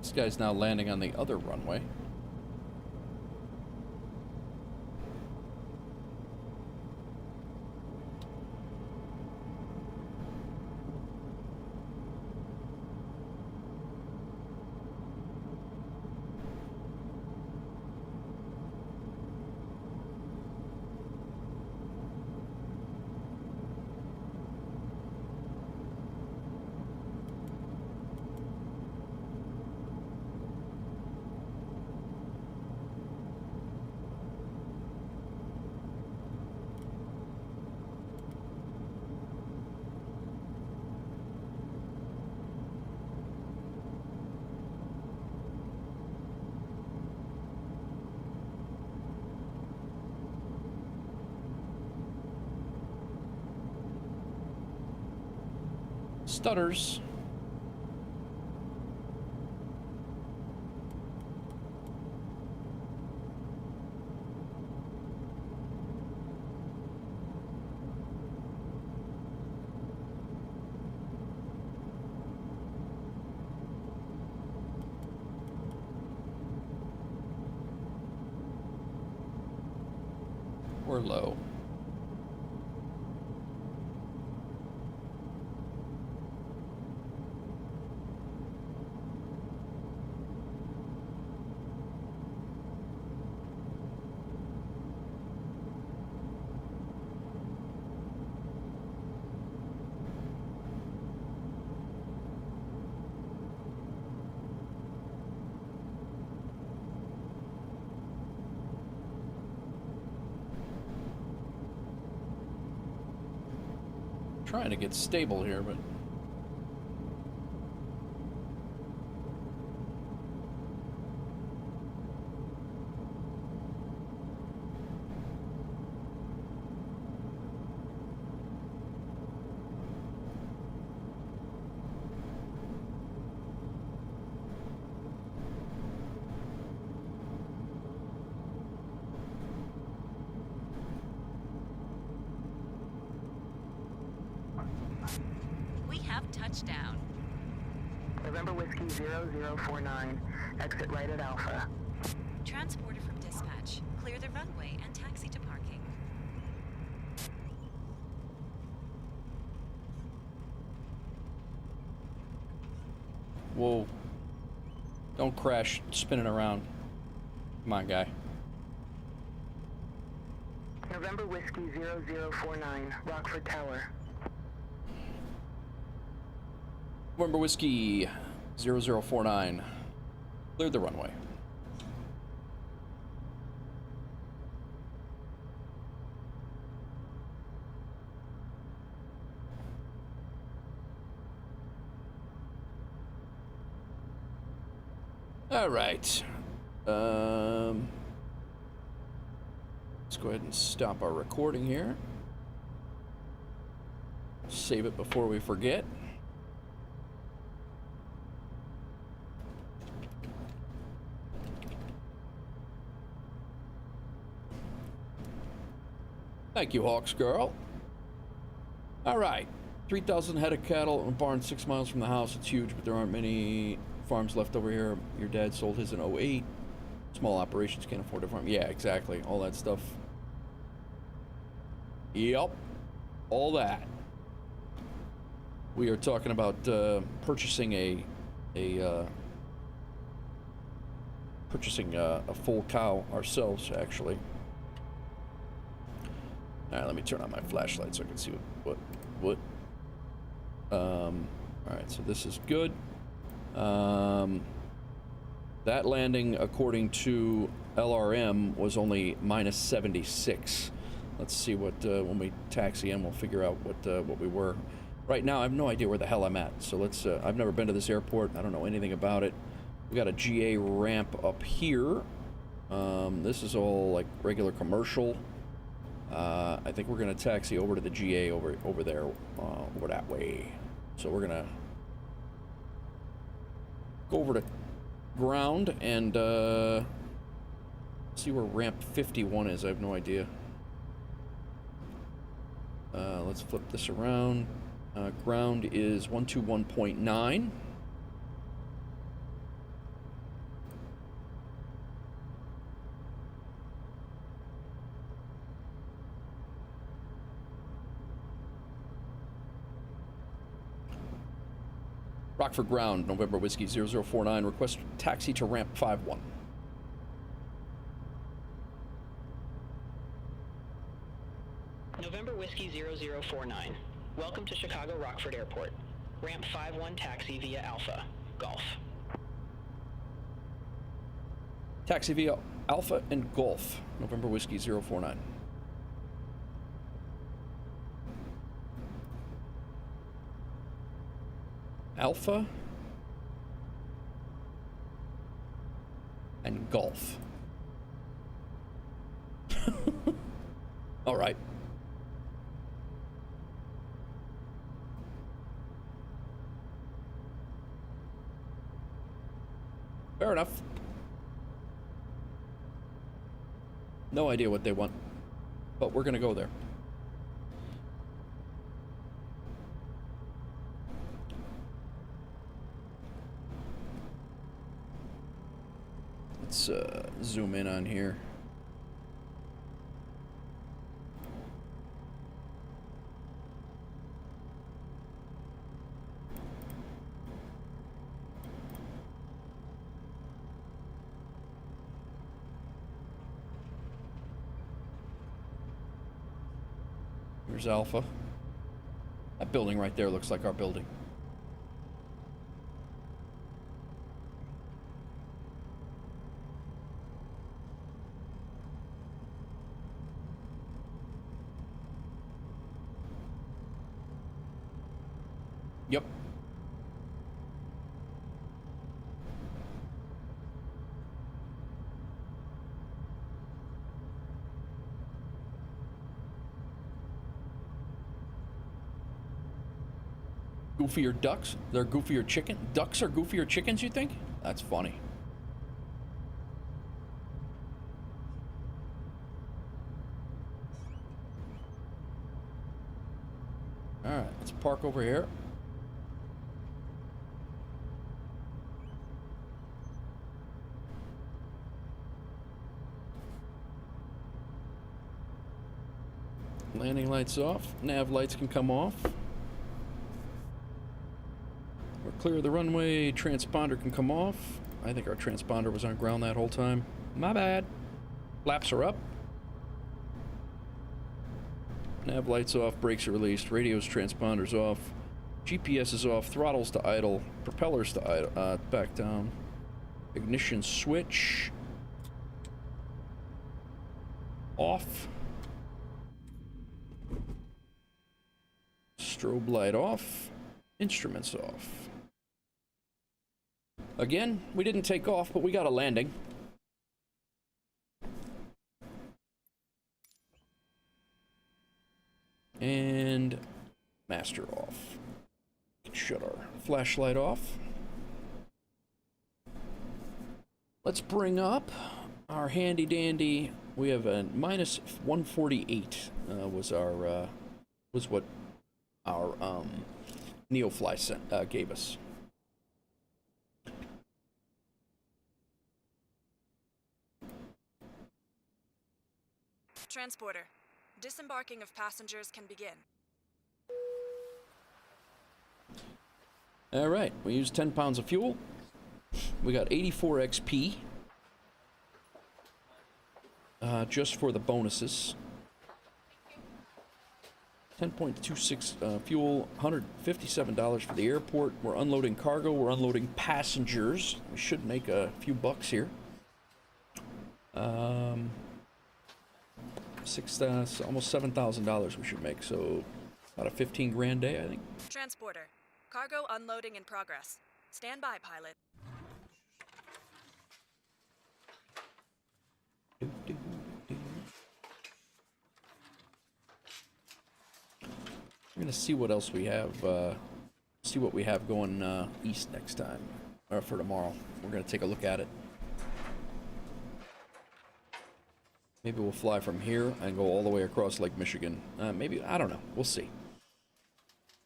This guy's now landing on the other runway. Stutters. We're low. Trying to get stable here, but Touchdown. November Whiskey 0049, exit right at Alpha. Transporter from dispatch. Clear the runway and taxi to parking. whoa. Don't crash spinning around. Come on, guy. November Whiskey 0049, Rockford Tower. November Whiskey 0049. Cleared the runway. All right. Let's go ahead and stop our recording here. Save it before we forget. Thank you, Hawks Girl. All right. 3,000 head of cattle in a barn 6 miles from the house. It's huge, but there aren't many farms left over here. Your dad sold his in 08. Small operations can't afford a farm. Yeah, exactly. All that stuff. Yep. All that. We are talking about purchasing a full cow ourselves, actually. All right, let me turn on my flashlight so I can see what. All right, so this is good. That landing, according to LRM, was only minus 76. Let's see what when we taxi in, we'll figure out what we were. Right now, I have no idea where the hell I'm at. So let's. I've never been to this airport. I don't know anything about it. We got a GA ramp up here. This is all like regular commercial. I think we're gonna taxi over to the GA over there, over that way. So we're gonna go over to ground and see where ramp 51 is. I have no idea. Let's flip this around. Ground is 121.9. Rockford Ground, November Whiskey 0049. Request taxi to ramp 51. November Whiskey 0049. Welcome to Chicago Rockford Airport. Ramp 51 taxi via Alpha. Golf. Taxi via Alpha and Golf. November Whiskey 049. Alpha and Golf. All right. Fair enough. No idea what they want, but we're gonna go there. Let's zoom in on here. Here's Alpha. That building right there looks like our building. Yep. Goofier ducks? They're goofier chicken? Ducks are goofier chickens, you think? That's funny. Alright, let's park over here. Landing lights off. Nav lights can come off. We're clear of the runway. Transponder can come off. I think our transponder was on ground that whole time. My bad. Flaps are up. Nav lights off. Brakes are released. Radios, transponders off. GPS is off. Throttles to idle. Propellers to idle. Back down. Ignition switch. Off. Strobe light off. Instruments off. Again, we didn't take off, but we got a landing. master off. Shut our flashlight off. Let's bring up our handy dandy. We have a minus 148 was what our NeoFly gave us. Transporter. Disembarking of passengers can begin. All right, we used 10 pounds of fuel. We got 84 XP. Just for the bonuses. 10.26 fuel, $157 for the airport. We're unloading cargo, we're unloading passengers. We should make a few bucks here. Almost $7,000 we should make, so about a 15 grand day, I think. Transporter. Cargo unloading in progress. Stand by, pilot. We're gonna see what else we have. See what we have going east next time, or for tomorrow. We're gonna take a look at it. Maybe we'll fly from here and go all the way across Lake Michigan. Maybe, I don't know. We'll see.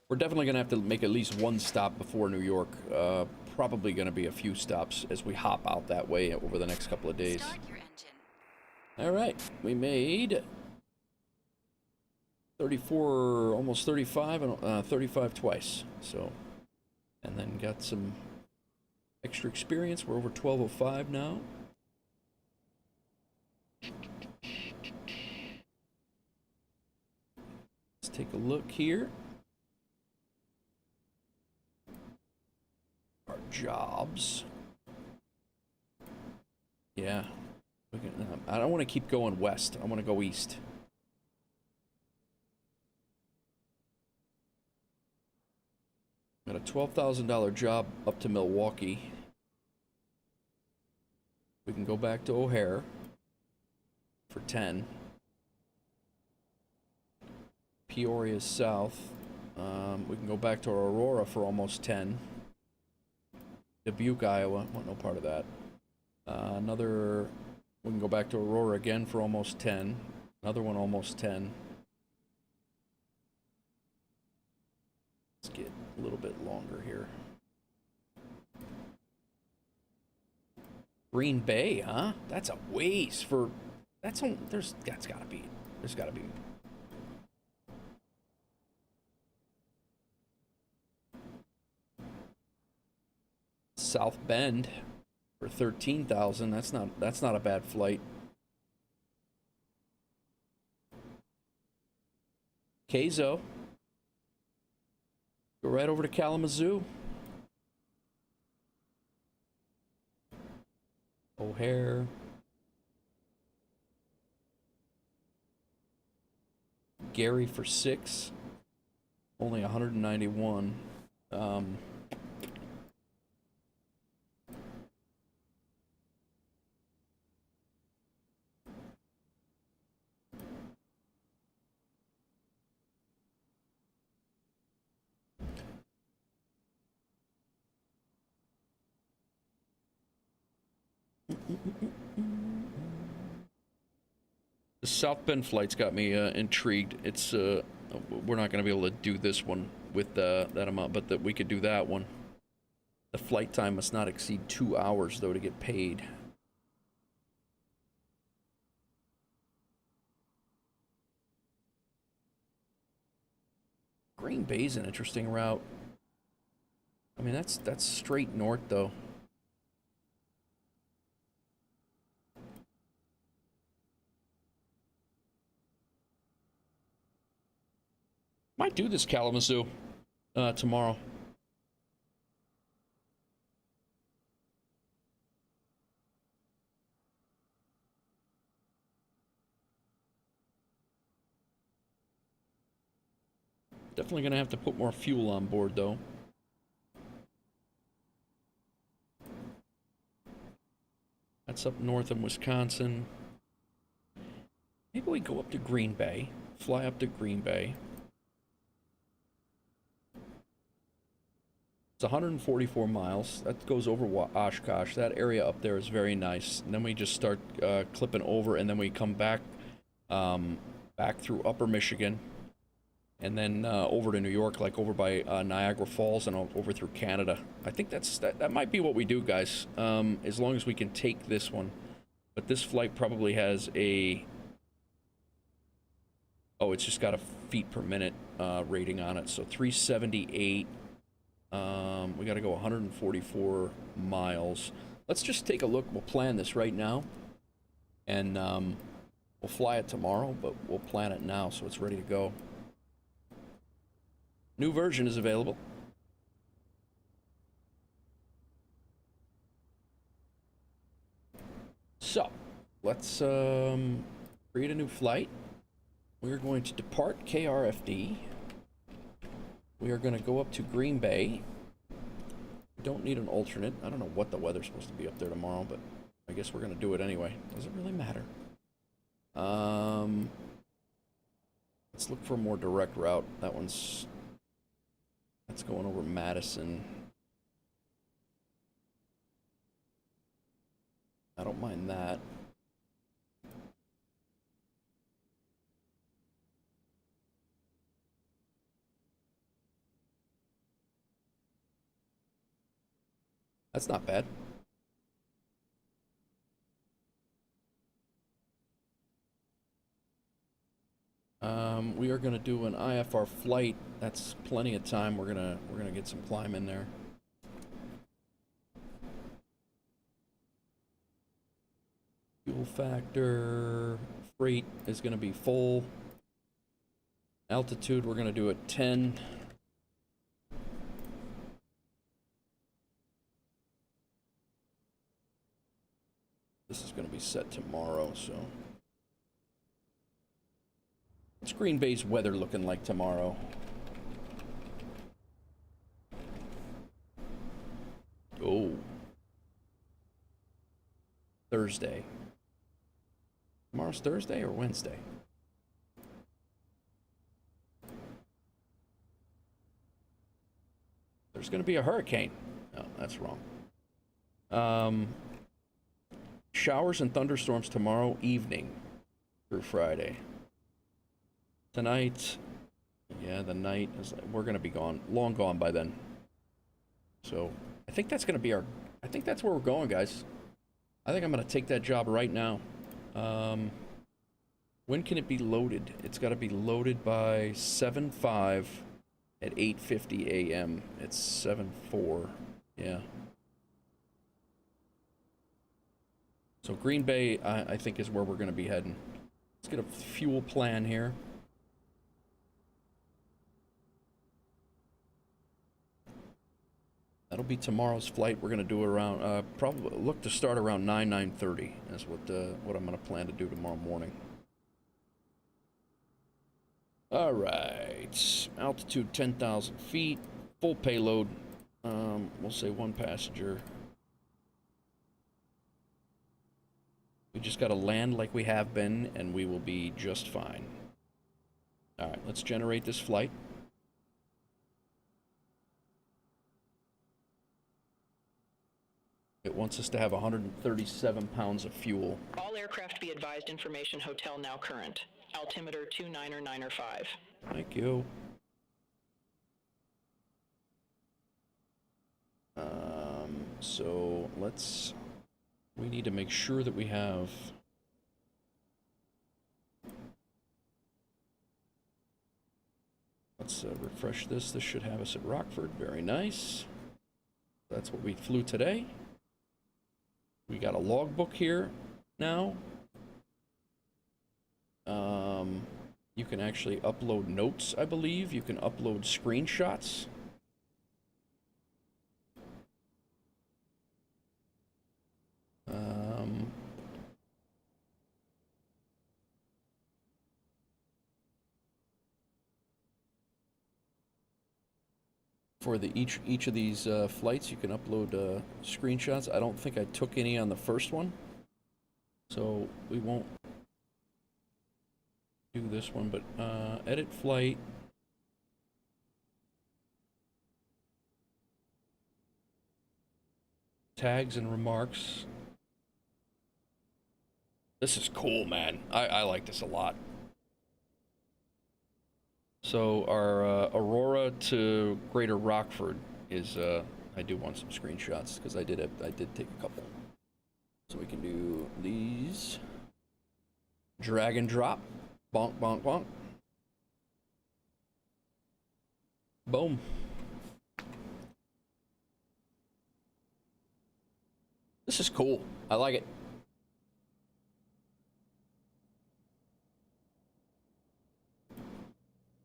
We're definitely gonna have to make at least one stop before New York. Probably gonna be a few stops as we hop out that way over the next couple of days. Start your engine. All right, we made 34, almost 35, and 35 twice. So, and then got some extra experience. We're over 1205 now. Let's take a look here. Our jobs. Yeah. I don't want to keep going west. I want to go east. Got a $12,000 job up to Milwaukee. We can go back to O'Hare for 10. Peoria south. We can go back to Aurora for almost 10. Dubuque, Iowa. Want no part of that. We can go back to Aurora again for almost 10. Another one almost 10. Let's get a little bit longer here. Green Bay, huh? That's a ways for. That's gotta be. There's gotta be. South Bend for 13,000. That's not a bad flight. Kazo. Go right over to Kalamazoo. O'Hare. Gary for 6. Only 191. The South Bend flight's got me intrigued. It's we're not going to be able to do this one with that amount, but that we could do that one. The flight time must not exceed 2 hours though to get paid. Green Bay's an interesting route. I mean, that's straight north though. Might do this Kalamazoo tomorrow. Definitely gonna have to put more fuel on board though. That's up north in Wisconsin. Maybe we go up to Green Bay, fly up to Green Bay. It's 144 miles. That goes over Oshkosh. That area up there is very nice. And then we just start clipping over, and then we come back back through Upper Michigan, and then over to New York, like over by Niagara Falls, and over through Canada. I think that might be what we do, guys, as long as we can take this one. But this flight probably has a... Oh, it's just got a feet per minute rating on it, so 378. We got to go 144 miles. Let's just take a look. We'll plan this right now, and we'll fly it tomorrow, but we'll plan it now so it's ready to go. New version is available. So, let's create a new flight. We're going to depart KRFD. We are going to go up to Green Bay. We don't need an alternate. I don't know what the weather's supposed to be up there tomorrow, but I guess we're going to do it anyway. Doesn't really matter. Let's look for a more direct route. That's going over Madison. I don't mind that. That's not bad. We are gonna do an IFR flight. That's plenty of time. We're gonna get some climb in there. Fuel factor, freight is gonna be full. Altitude, we're gonna do at 10. This is gonna be set tomorrow, so. What's Green Bay's weather looking like tomorrow? Oh. Thursday. Tomorrow's Thursday or Wednesday? There's going to be a hurricane. No, that's wrong. Showers and thunderstorms tomorrow evening through Friday. Tonight, yeah, the night is, we're going to be long gone by then. So I think that's going to be I think that's where we're going, guys. I think I'm going to take that job right now. When can it be loaded? It's got to be loaded by 7:05 at 8:50 a.m. It's 7:04. Yeah. So Green Bay, I think, is where we're going to be heading. Let's get a fuel plan here. That'll be tomorrow's flight. We're going to do it around, probably look to start around 9:30. That's what I'm going to plan to do tomorrow morning. All right, altitude 10,000 feet, full payload. We'll say one passenger. We just got to land like we have been, and we will be just fine. All right, let's generate this flight. It wants us to have 137 pounds of fuel. All aircraft be advised, information hotel now current. Altimeter 29905. Thank you. So we need to make sure that we have let's refresh this. This should have us at Rockford. Very nice. That's what we flew today. We got a logbook here now. You can actually upload notes, I believe. You can upload screenshots. For each of these flights, you can upload screenshots. I don't think I took any on the first one, so we won't do this one, but edit flight. tags and remarks. This is cool, man. I like this a lot. So our Aurora to Greater Rockford is I do want some screenshots because I did take a couple. So we can do these. Drag and drop. Bonk, bonk, bonk. Boom. This is cool. I like it.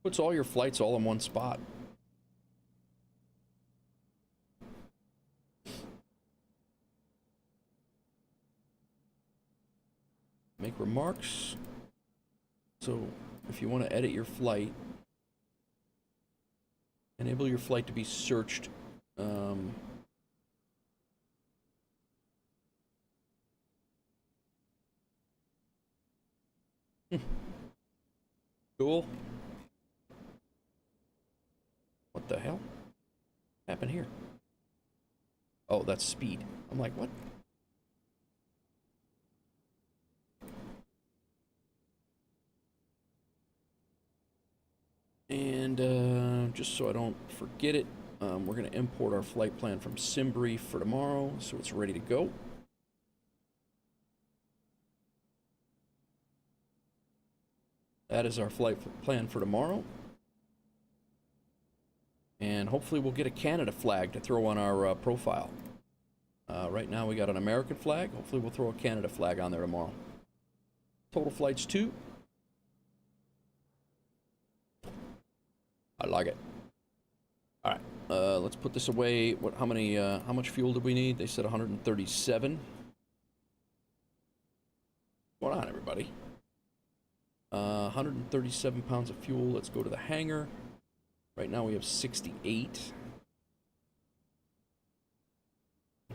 Puts all your flights all in one spot. Make remarks. So if you want to edit your flight, enable your flight to be searched. Cool. What the hell happened here? Oh, that's speed. I'm like, what? And just so I don't forget it, we're going to import our flight plan from SimBrief for tomorrow, so it's ready to go. That is our flight plan for tomorrow. And hopefully we'll get a Canada flag to throw on our profile. Right now we got an American flag. Hopefully we'll throw a Canada flag on there tomorrow. Total flights 2. I like it. All right, let's put this away. How much fuel did we need? They said 137. What's going on, everybody? 137 pounds of fuel. Let's go to the hangar. Right now we have 68.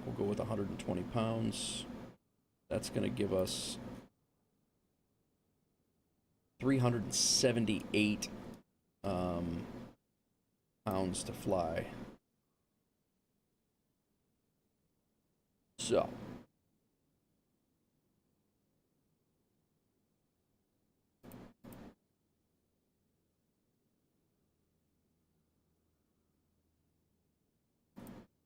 We'll go with 120 pounds. That's going to give us 378 pounds to fly. So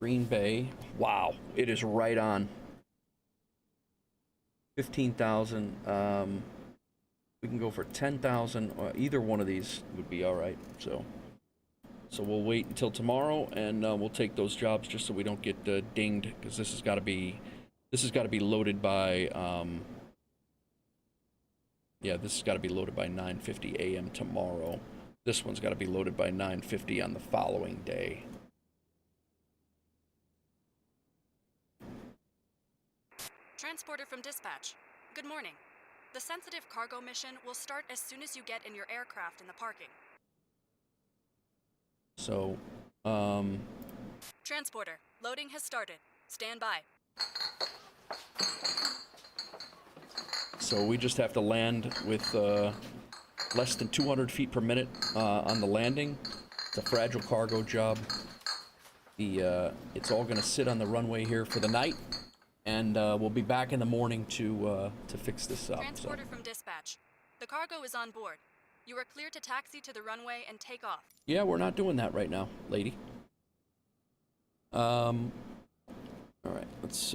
Green Bay, wow, it is right on 15,000. We can go for 10,000. Either one of these would be all right. So we'll wait until tomorrow, and we'll take those jobs just so we don't get dinged, because this has got to be loaded by this has got to be loaded by 9:50 a.m. tomorrow. This one's got to be loaded by 9:50 on the following day. Transporter from dispatch. Good morning. The sensitive cargo mission will start as soon as you get in your aircraft in the parking. So, Transporter, loading has started. Stand by. So we just have to land with less than 200 feet per minute on the landing. It's a fragile cargo job. It's all going to sit on the runway here for the night. And we'll be back in the morning to fix this up. Transporter from dispatch. The cargo is on board. You are clear to taxi to the runway and take off. Yeah, we're not doing that right now, lady. All right, that's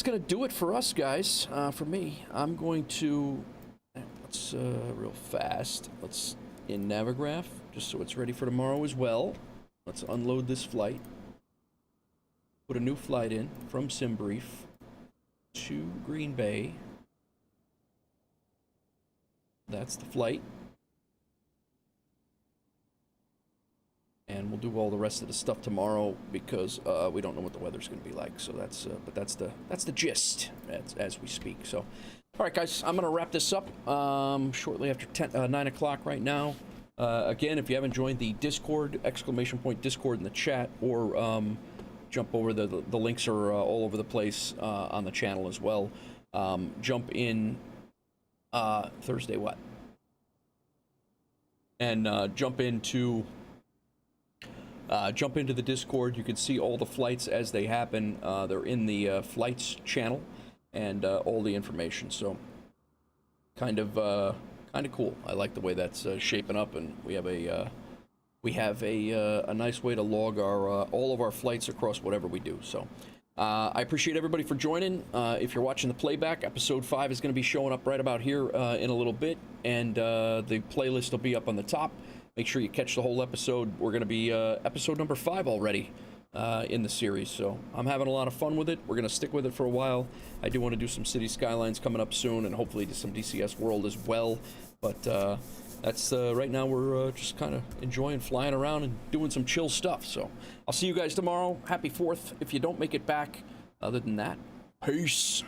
gonna do it for us, guys. For me, I'm going to let's real fast. Let's in Navigraph just so it's ready for tomorrow as well. Let's unload this flight. Put a new flight in from SimBrief to Green Bay. That's the flight. And we'll do all the rest of the stuff tomorrow because we don't know what the weather's going to be like. So that's the gist as we speak. So, all right, guys, I'm going to wrap this up shortly after 9 o'clock right now. Again, if you haven't joined the Discord, !Discord in the chat, or jump over, the links are all over the place on the channel as well. Jump in Thursday, and jump into jump into the Discord. You can see all the flights as they happen. They're in the flights channel and all the information. So kind of cool. I like the way that's shaping up, and we have a nice way to log our all of our flights across whatever we do. So I appreciate everybody for joining. If you're watching the playback, episode 5 is going to be showing up right about here in a little bit, and the playlist will be up on the top. Make sure you catch the whole episode. We're going to be episode number 5 already in the series, so I'm having a lot of fun with it. We're going to stick with it for a while. I do want to do some City Skylines coming up soon, and hopefully do some DCS World as well, but that's right now we're just kind of enjoying flying around and doing some chill stuff. So I'll see you guys tomorrow. Happy 4th if you don't make it back. Other than that, peace.